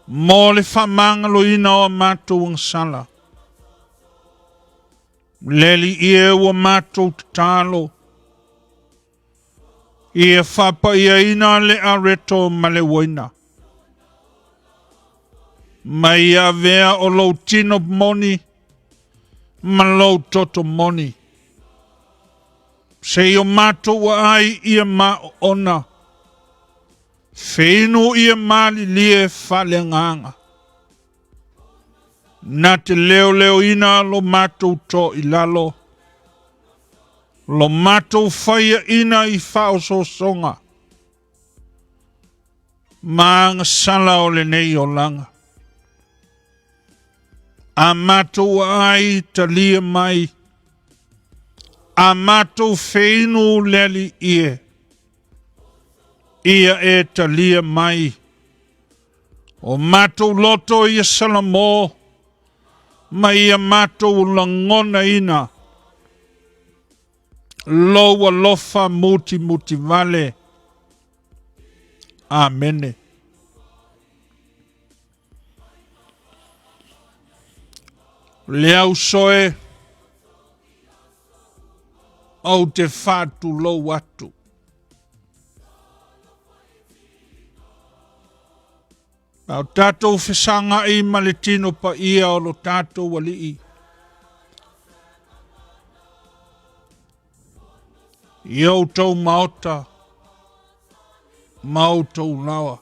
S2: Mo le famanga lo ina o matou ang sala. Leli ie wa matou te talo. Ie whapa ia ina le areto ma le waina. Ma ia vea o lo tino moni. Ma lo toto moni. Se o matou wa ai ia ma ona. Feinu ia mali lie fale nganga. Na te leo ina lo matou to ilalo. Lo matou faya ina i fao so songa. Maanga sala o le nei o langa. A matou ai talia mai. A matou feinu leli ie. Ia e talia mai. O matou loto ia salamo. Ma ia matou langona ina. Loa lofa muti vale. Amene. Leau soe. Au te fatu lo watu. Au tātou whesanga i maletino pa ia o lo tātou wali i. Iau tau maota. Mau tau nawa.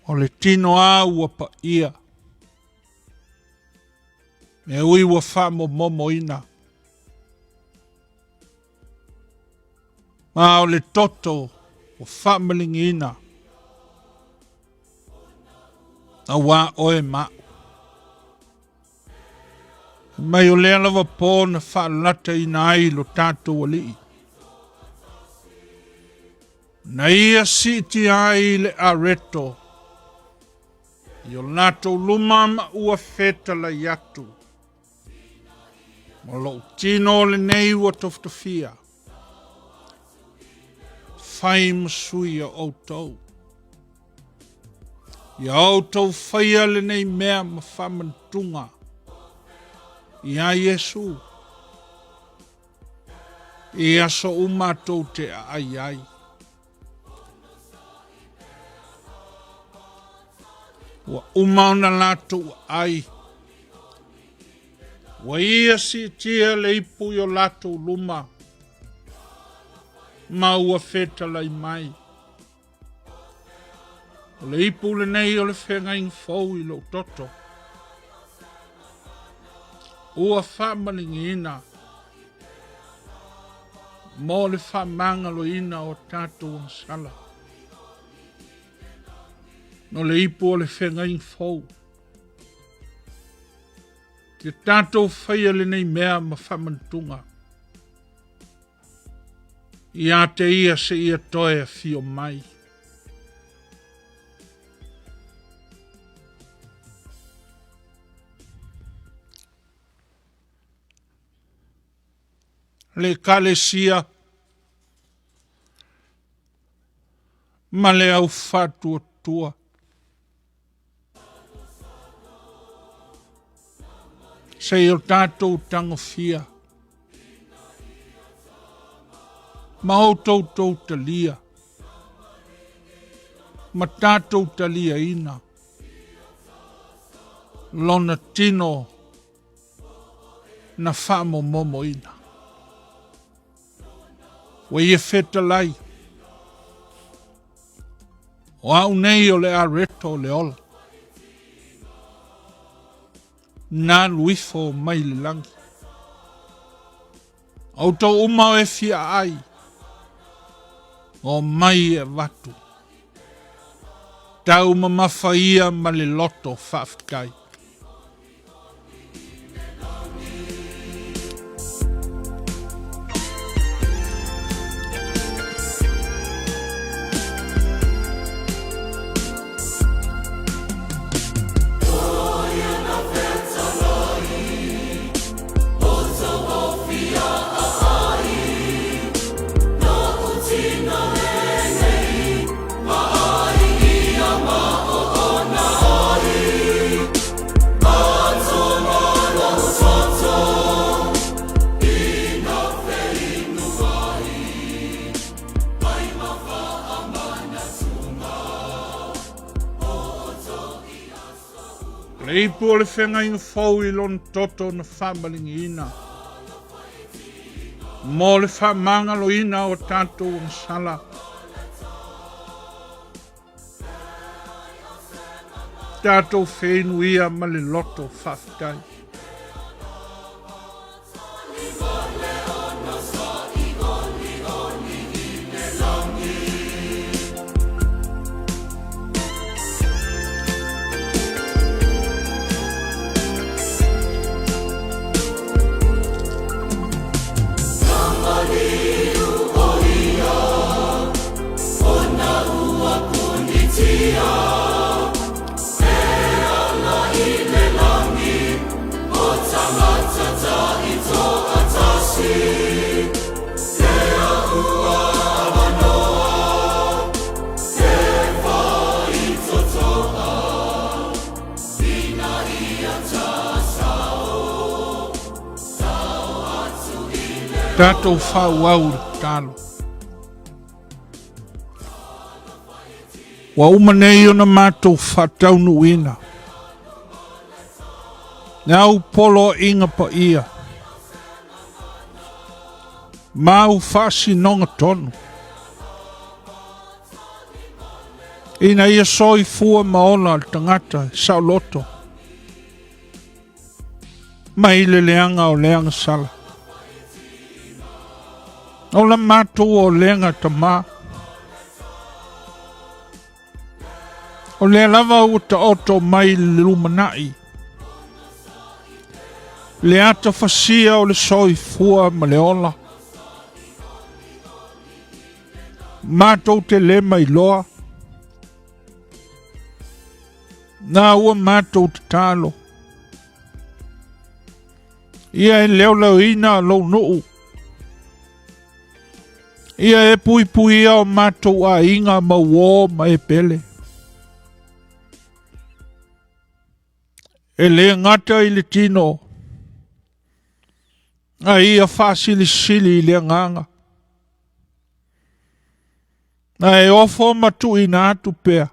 S2: O le tino aua pa ia. Me ui wa whamo momo ina. Ma o le toto. O whamalingi ina. A wā oe ma. Mai o lea lava pō na whaalata ina ai lo tātou alii. Na ia siti ai le areto. I o lātou lumama ua whetala yatu. Ma lo tino le nei ua toftofia. Fai masui a outou. I outou whaia le nei mea ma Faamanatuga. I a Yesu. I aso umatou te ai. Wa umauna lātou ai. Wa ia si tia le ipu yo lātou luma. Ma ua whetala i mai. O le ipu le nei o le whengaing fau i lo toto. Ua whamalingi ina. Mo le whamangalo ina o tātou ang sala. No le ipu o le whengaing fau. Te tātou whaia le nei mea ma Faamanatuga. Ia te ia se ia toe a fio mai. Le kalesia. Ma le au fatua tua. Se o tātou tangofia. Ma o tautou talia. Ma tātou talia ina. lona tino na whaamomomo ina. Wa ia whetalai. O au nei o le a reto o le ola. Nā luifo mai le langi. Au tau umau e fia ai. O mai e watu. Tau mamawhaia ma le loto whaafikai. Lei po le whenga inga fau I lon toto na whamalingi ina. Mo le whamangalo ina o tātou ang sala. Tātou whenu ia ma le loto whawhikai. Tātou whau au tālo. Wa umanei o na mātou whataunu ina. Nau polo inga pa ia. Mau whasi nonga tonu. Ina ia soi fua maona al tangata sao loto. Mai le leanga o leanga sala. O la mātou o lenga ta mā. O le lava o ta oto mai le lumanai. Le ata fasia o le soi fua ma le ola. Mātou te le mai loa. Nā ua mātou te tālo. Ia e leo leo ina lau nuu. Ia e pui pui au mātou a inga ma wō ma e pele. E le ngata I le tino. A ia whasili sili I le nganga. A e ofo matu ina atu pea.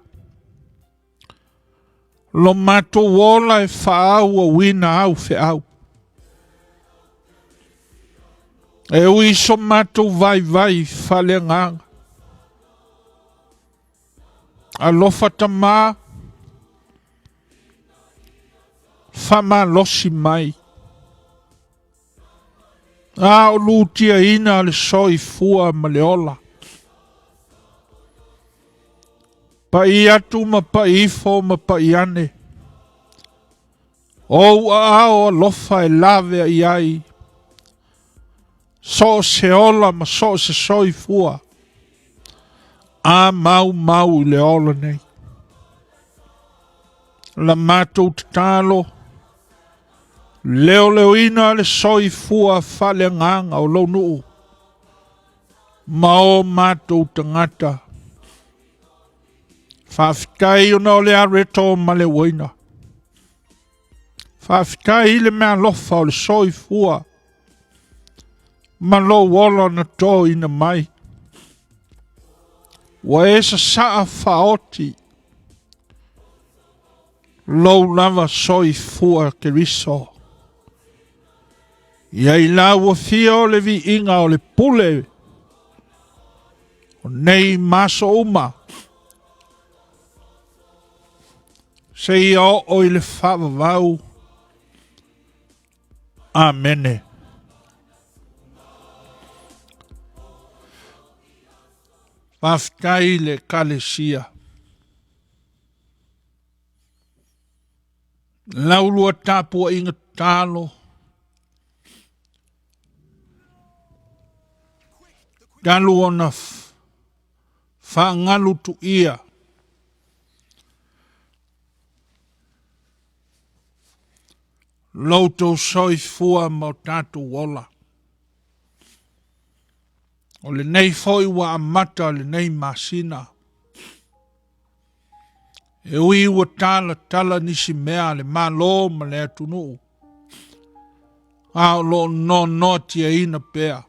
S2: Lo mātou wola e whaau a wina au fe au. E ui so mātou vai vai whale nganga. A lofa ta mā. Whama losi mai. A o lutia ina le soi fua ma le ola. Pa I atu ma pa ifo ma pa I ane. O a o lofa e lave I ai. So se ola ma so se soi fua. A mau mau le ola nei. La mātou te tālo. Leo leo ina le soi fua whale nganga o lau nuu. Ma o mātou tangata. Whawhikai o nao le areto ma le waina. Whawhikai I le mea lofa o le soi fua. Ma lo wala na tō ina mai. Wa e sa saa whaoti. Lou lava soifua Keriso. Ia I lau fia o le vi inga o le pule. O nei maso uma. Se ia o I le whavavau. Amene. Whaftai le kalesia. Laulua tapua inga talo. Dalu ona whangalu tu ia. Lautou soifua mau tatu wola. O le nei foi wa amata le nei masina. E ui ua tala nisi mea le malo ma le atunu. A lo no tia ina pea.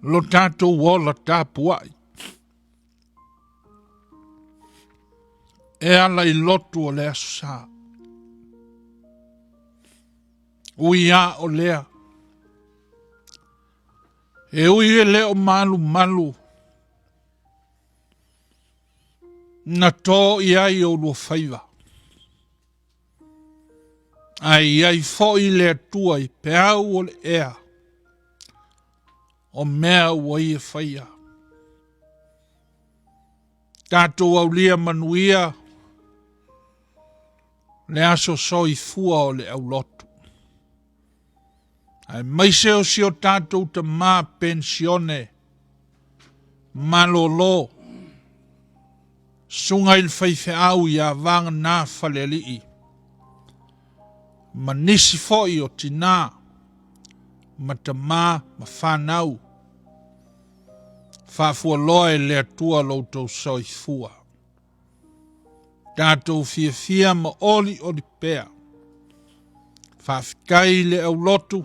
S2: Lo tatu wola tapuai. E ala I lotu o lea sa. Ui a o lea. E ui e leo malu. Na tō I o lua whaiva. Ai fo I lea tua I peau o le ea. O mea ua I e whaia. Tātou au lia manuia. Le aso soifua o le au lotu. Ai maise o si o tātou ta mā pensione. Malolo. Sunga il whaife au I a vanga nā whalelii. Ma nisi foi o tina. Ma ta mā ma whanau. Whafua loe le atua loutou soifua. Tātou fia ma oli pea. Whawhikai le au lotu.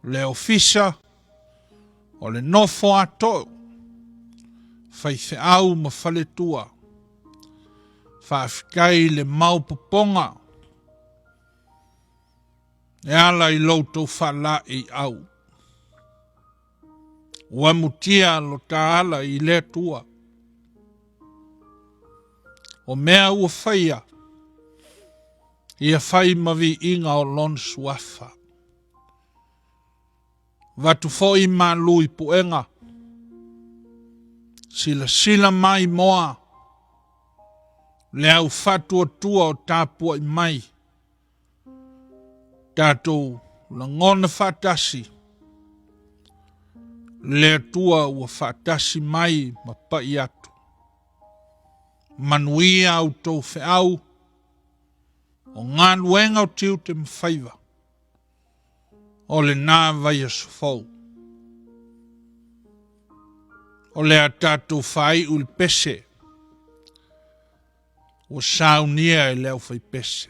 S2: Le ofisa. O le nofo ato. Whaife au ma whaletua. Whawhikai le maupoponga. E ala I loutou whala I au. Ua mutia lo taala I le tua. O mea ua whaia. Ia whai mavi inga o lon suafa. Watu foi ma lui puenga. Sila mai moa. Le au fatua tua o tāpua I mai. Tātou la ngona fatasi. Le tua ua fatasi mai ma pai atu. Manuia au tau whiau. O ngā luenga o tiu te mwhaiva. O le nā vai a sufau. O le a tātou whai ul pese. O saunia e leo whai pese.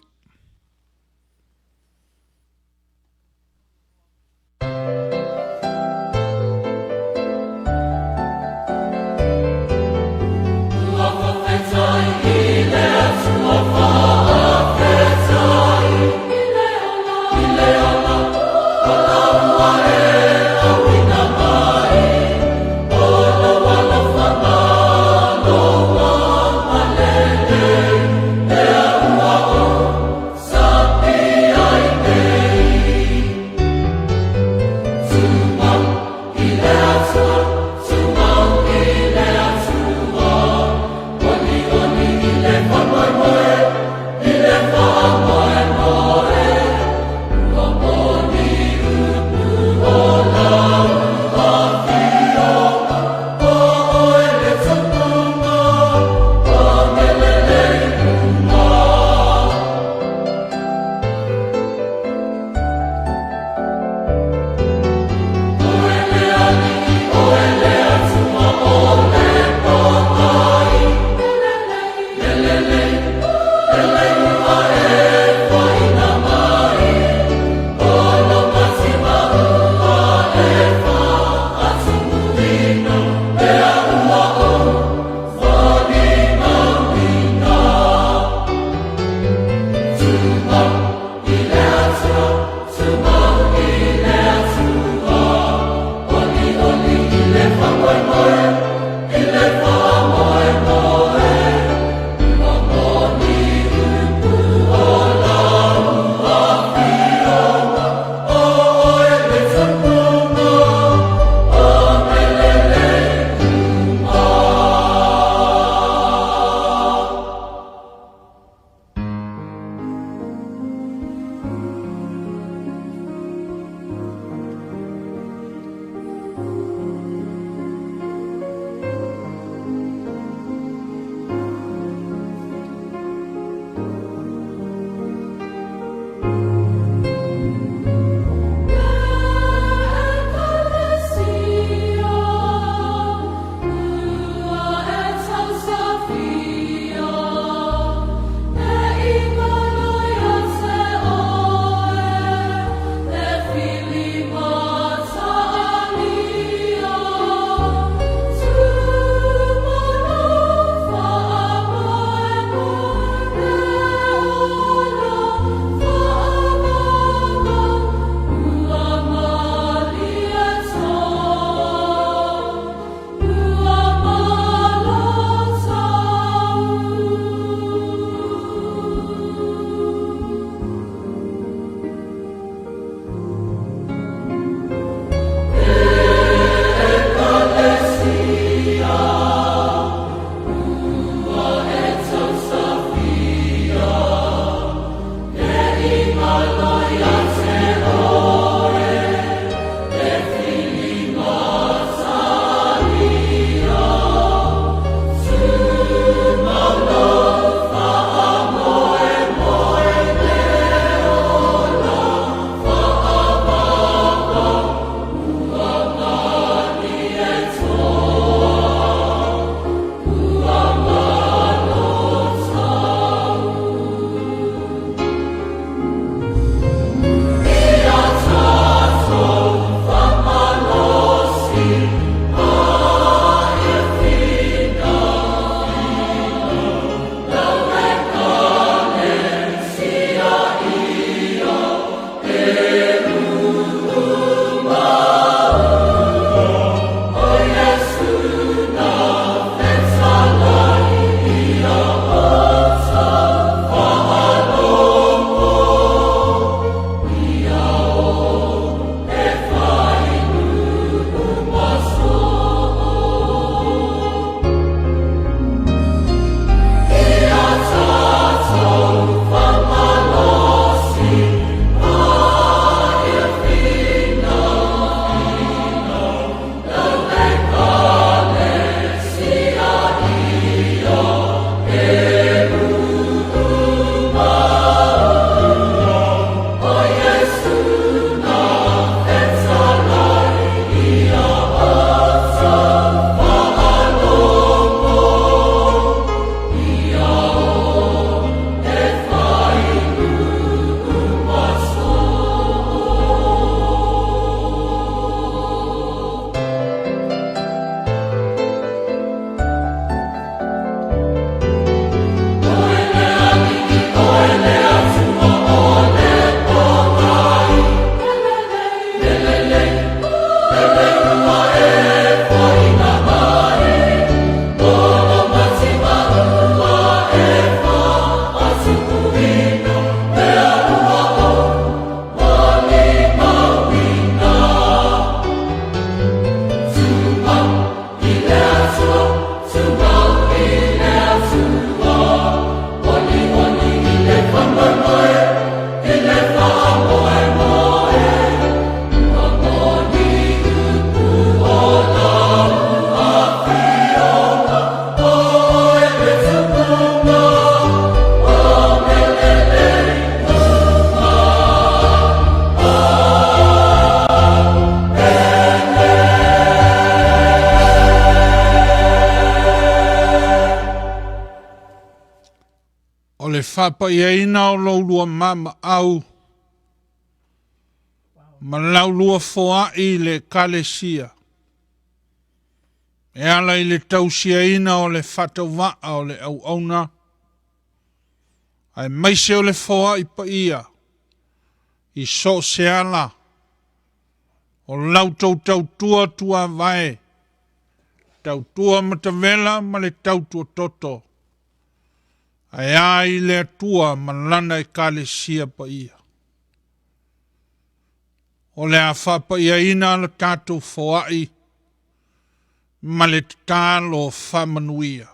S2: le whapa ia ina o laulua mama au. Ma laulua foa i le kalesia. E ala i le tausia ina o le whatawaa o le au auna. Ai maise o le foa i pa ia. I so se ala. O lautou tautua tua vae. Tautua matavela ma le tautua toto. Ai ai le atua ma lana e kalesia pa ia. O le a whapa ia ina la tātou foai. Ma le tālo Faamanatuga.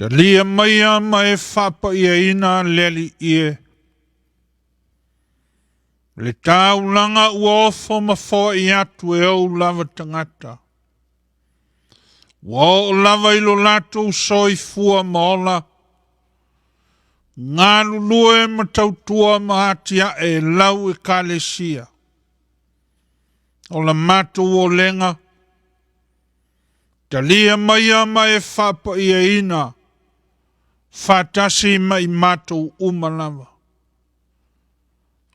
S2: Te lia maia mai whapa ia ina leli ie. Le taulanga uofo mafo i atu e au lava tangata. Wa o lava ilo lato soi fua maola. Ngā lulue matautua mahatia e lau e kalesia. O la mato o lenga. Te lia maia mai whapa ia ina. Fatasi mai matou umalava.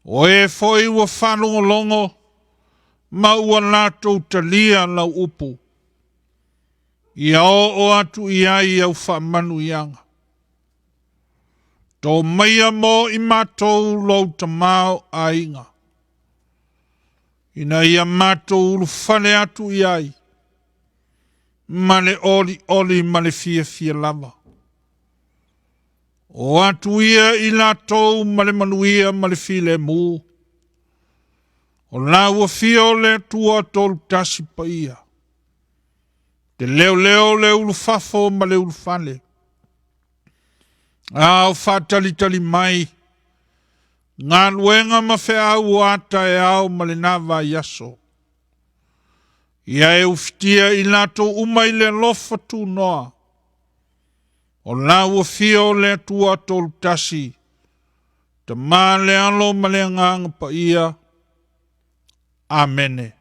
S2: O e foi ua whanongolongo, ma ua latou talia lau upu. Ia o atu ia i au whamanuianga. Tō maia mo i matou lau tamao a inga. Ina ia matou ulufale atu iai. Male oli male fia lava. O atu ia i latou male manuia male file mu. O laua fio le tua tolu tasi pa ia. Te leo le ulufafo male ulufale. Au fatalitali mai. Ngā luenga mawhea au ata e au male nava yaso. Ia e uftia i latou umai le lofa tu noa. O laua fio le tua tolu tasi. Te mā le alo ma le nganga pa ia. Amene.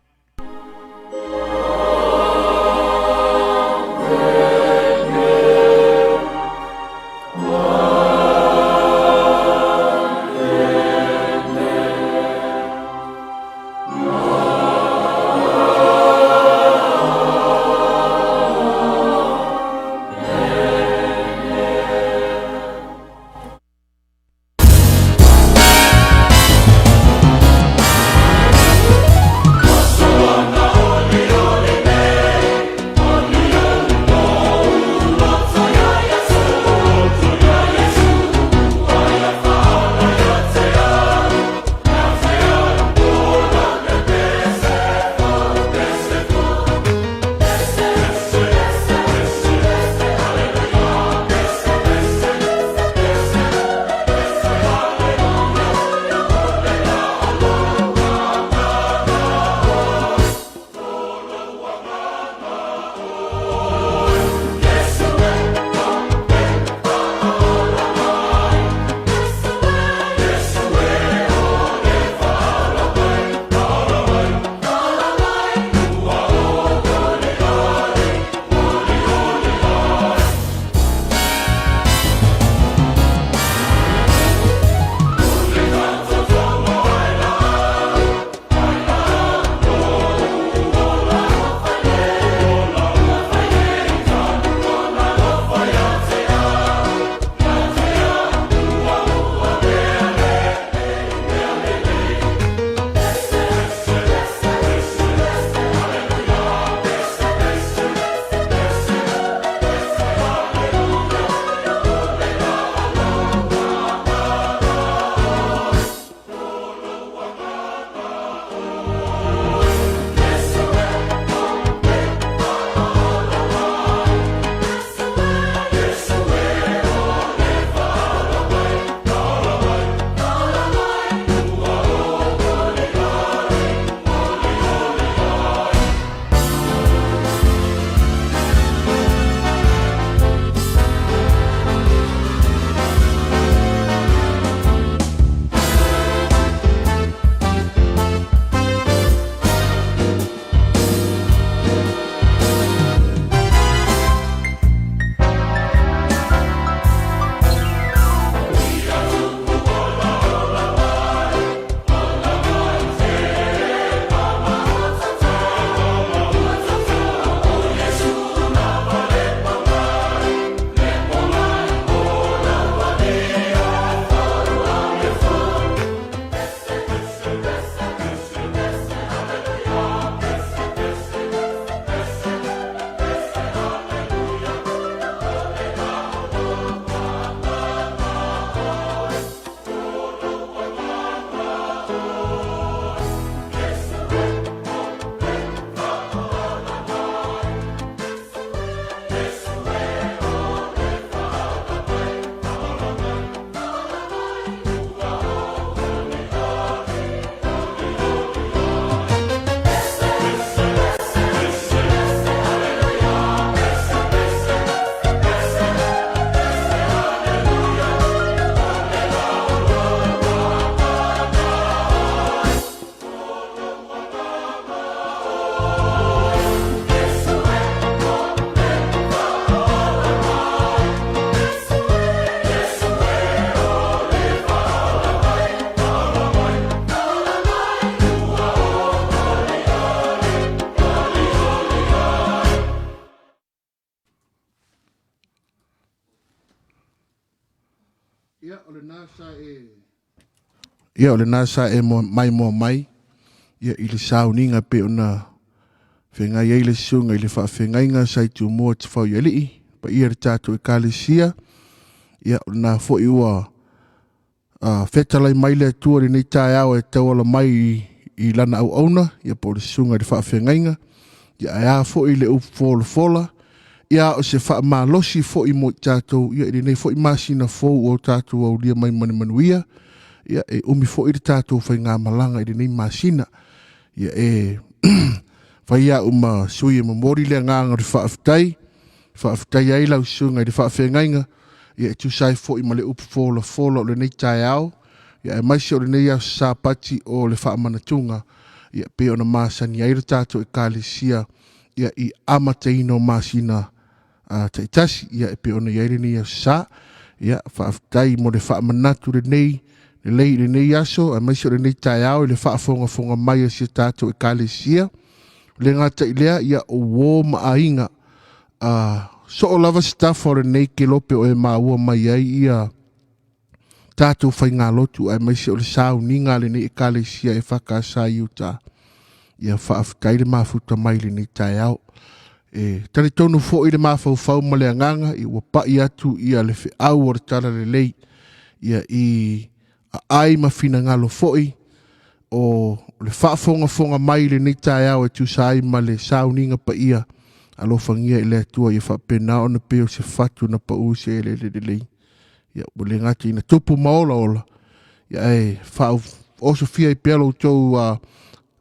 S1: Ia o le nasa e mai. Ia i le sauninga pe ona whengai eile sunga i le whaawhengainga sai tu mua te whau ialii. Pa ia re tātou e kālesia. Ia o nā fo i ua whetalai mai le atua ni tai au e tawala mai i lana au auna. Ia po le sunga i le whaawhengainga. Ia e a fo i le upu fola. Ia o se wha malosi fo i mo tātou. Ia i nei fo i masina fo o tātou au lia mai manuia. Ia e umi fo i le tātou whai ngā malanga i nei masina. Ia e whai a sui e mamori le nganga ri whaafitai ai lau sunga i le whaawhengainga. Ia e tusai fo i ma le upu fola o le nei tai au. Ia e maisi o le nei au sāpati o le Faamanatuga. Ia pe ona masani ai le tātou e kālesia. Ia i amateino masina taitasi. Ia e pe ona iai le nei au sā. Ia whaafitai mo le Faamanatu le nei. Le nei aso, a maisi o le nei tai au, le whaafonga mai a si tātou e kālesia. Le ngata i lea, ia o wō maainga. So o lava staff o le nei ke lope o e maua mai ai, ia tātou whai ngā lotu, a maisi o le sāu ni ngā le nei e kālesia e whakasa i uta. Ia whaafitai le mafuta mai le nei tai au. Tari tonu fo i le mafau ma le anganga, i wapai atu ia le whi au o le tala le lei. Ia i ai mawhina ngalo foi o le whaafonga mai le ni tai au e tusai ma le sauninga pa ia alofangia i le atua i whapena o na peo se fatu na pa use e le. Ia ule ngati ina tupu maola. Ia e whao oso fia i pelo tau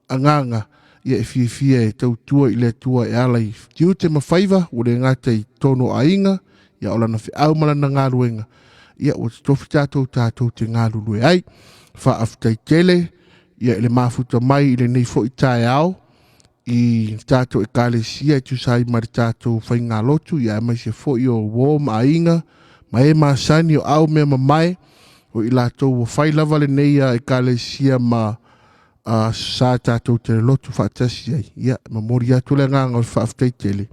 S1: anganga. Ia e fia e tau tua i le atua e alai. Tiu te mawhaiva ule ngati i tono ainga. Ia ola na au malana ngā ruenga. Ia o tofi tātou te ngā lulu e ai. Whaafitai tele. Ia ele mafuta mai i le nei fo i tai au. I tātou e kālesia e tusai mari tātou whai ngā lotu. Ia mai se fo i o wō mainga. Mai e masani o au mea mai. O i lātou o whai lava le nei e kālesia ma sā tātou te lotu whaatasi ai. Ia mamori atu le nganga o whaafitai tele.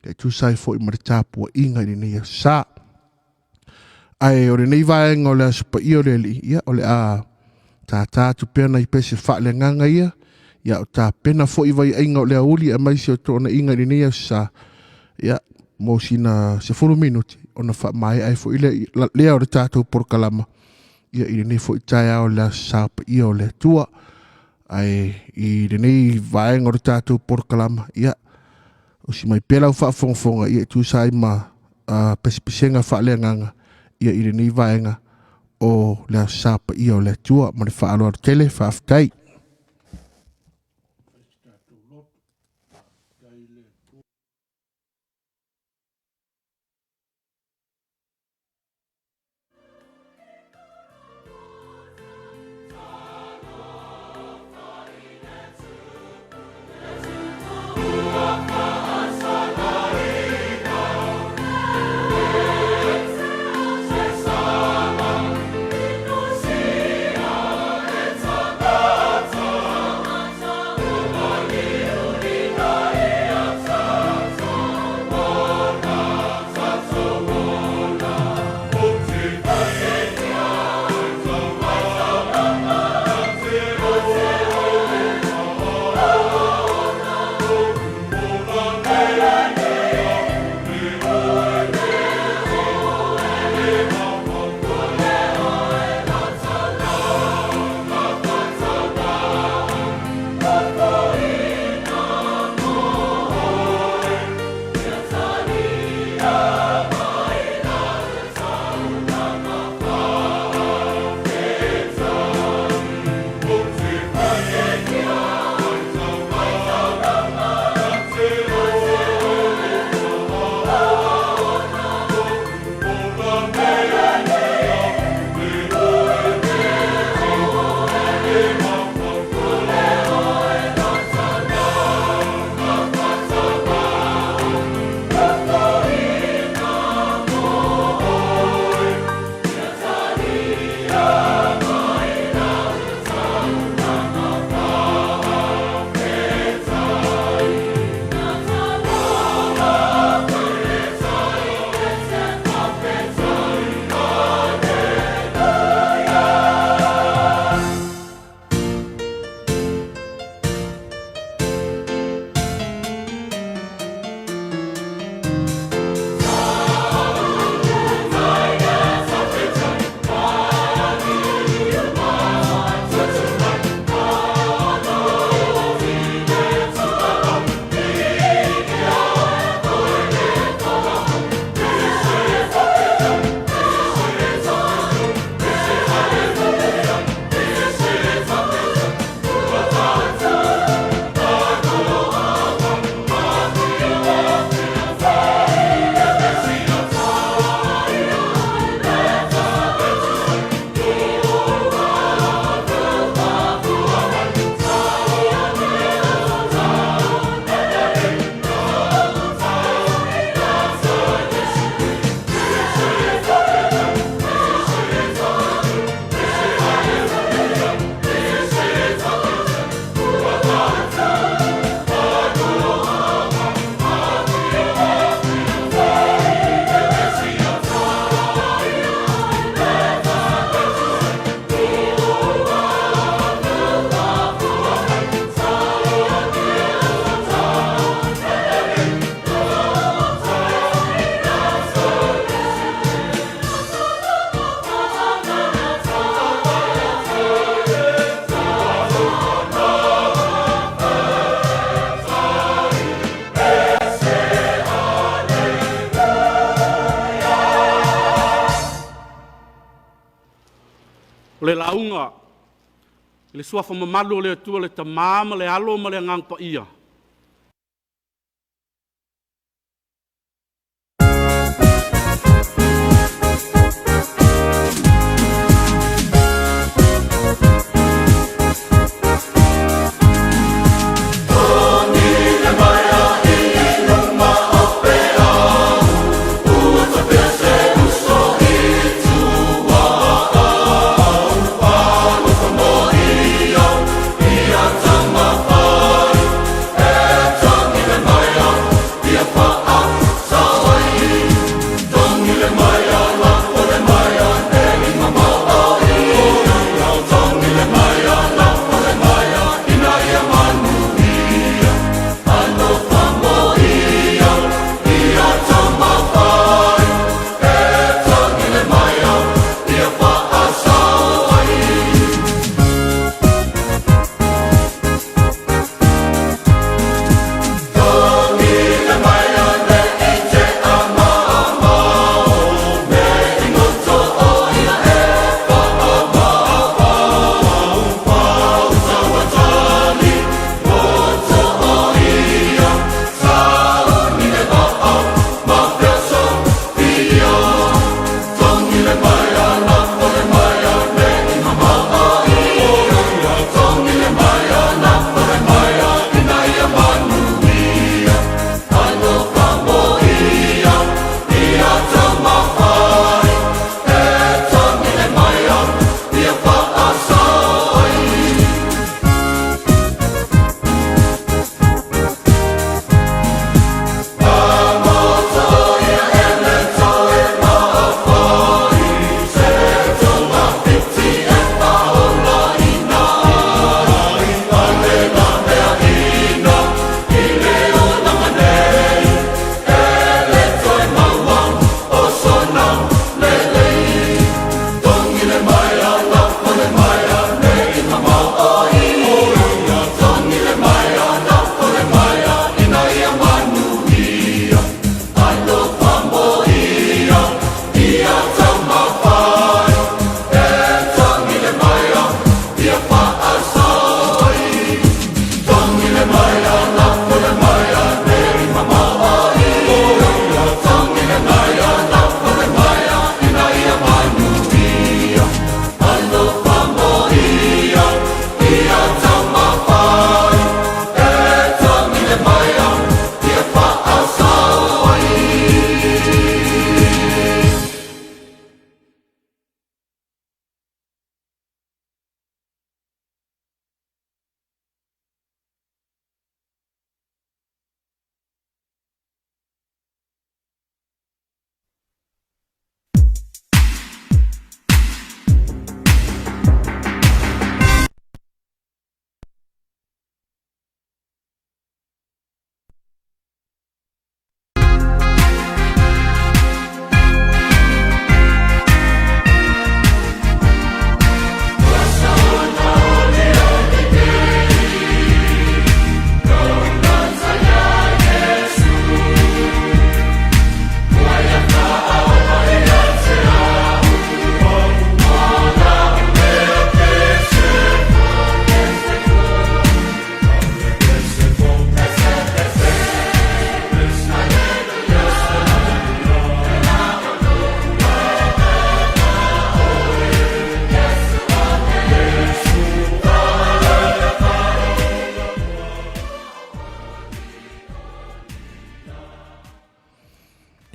S1: E tusai fo i mari tāpua inga i le nei sā. Ai o le nei vaenga o le asupa i o le li. Ia o le tātātu pena i pese wha le nganga ia. Ia o tā pena fo i vai ainga o le auli a maisi o tōna inga i nei sa. Ia mō sina se 4 minuti. O na wha mai ai fo i lea o le tātou porkalama. Ia i le nei fo i tai au le sāpa i o le tua. Ai i le nei vaenga o le tātou porkalama. Ia o si mai pela u wha fonga. Ia tu sai ma pesipisenga wha le nganga. Ia i le nei vaenga o le sāpa i o le tua ma le whaaloa tele whaafitai.
S3: Le suafa mamalu le tua le tamama le alo ma le ngang pa ia.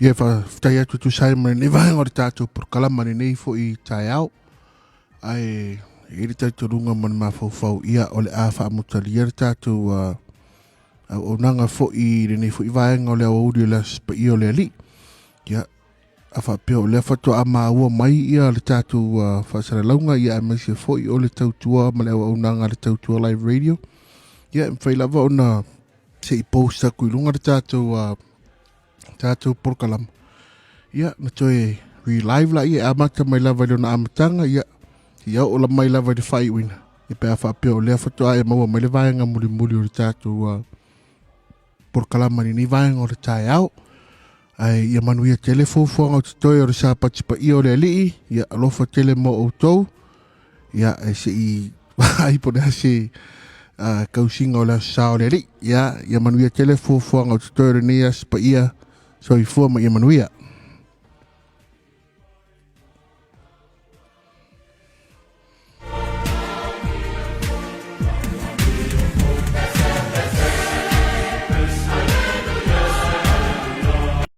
S1: Ia whai atu tu Simon ne vai ngore tātou por kalama nei fo I tai au. Ai iri tātou runga man mawhau ia o le a whaamutali ia tātou o nanga fo I nei fo I vai ngole o uri la spa I o le ali. Ia a whapeo le whato a ua mai ia le tātou whasara launga ia a maisia fo I o le tautua ma le o nanga le tautua live radio. Ia mwhai lava o na se I posta kui lunga le tātou tātou porkalama. Ia, na toe re-live la ia amata mai lava le na amatanga, ia o la mai lava le whai wina. Ia pēa whapeo lea whatua e maua mai le vaenga muli muli o le tātou porkalama ni vaenga o le tae au. Ai, ia manu ia telefofuanga o te toi o le sāpatipa I o le alii, ia alofa tele mo o tou. Ia, e se I Ai po na si kausinga o la sao le ri. Ia manuia tele fuafuanga o tutoere nia pa ia so i fua ma ia manuia.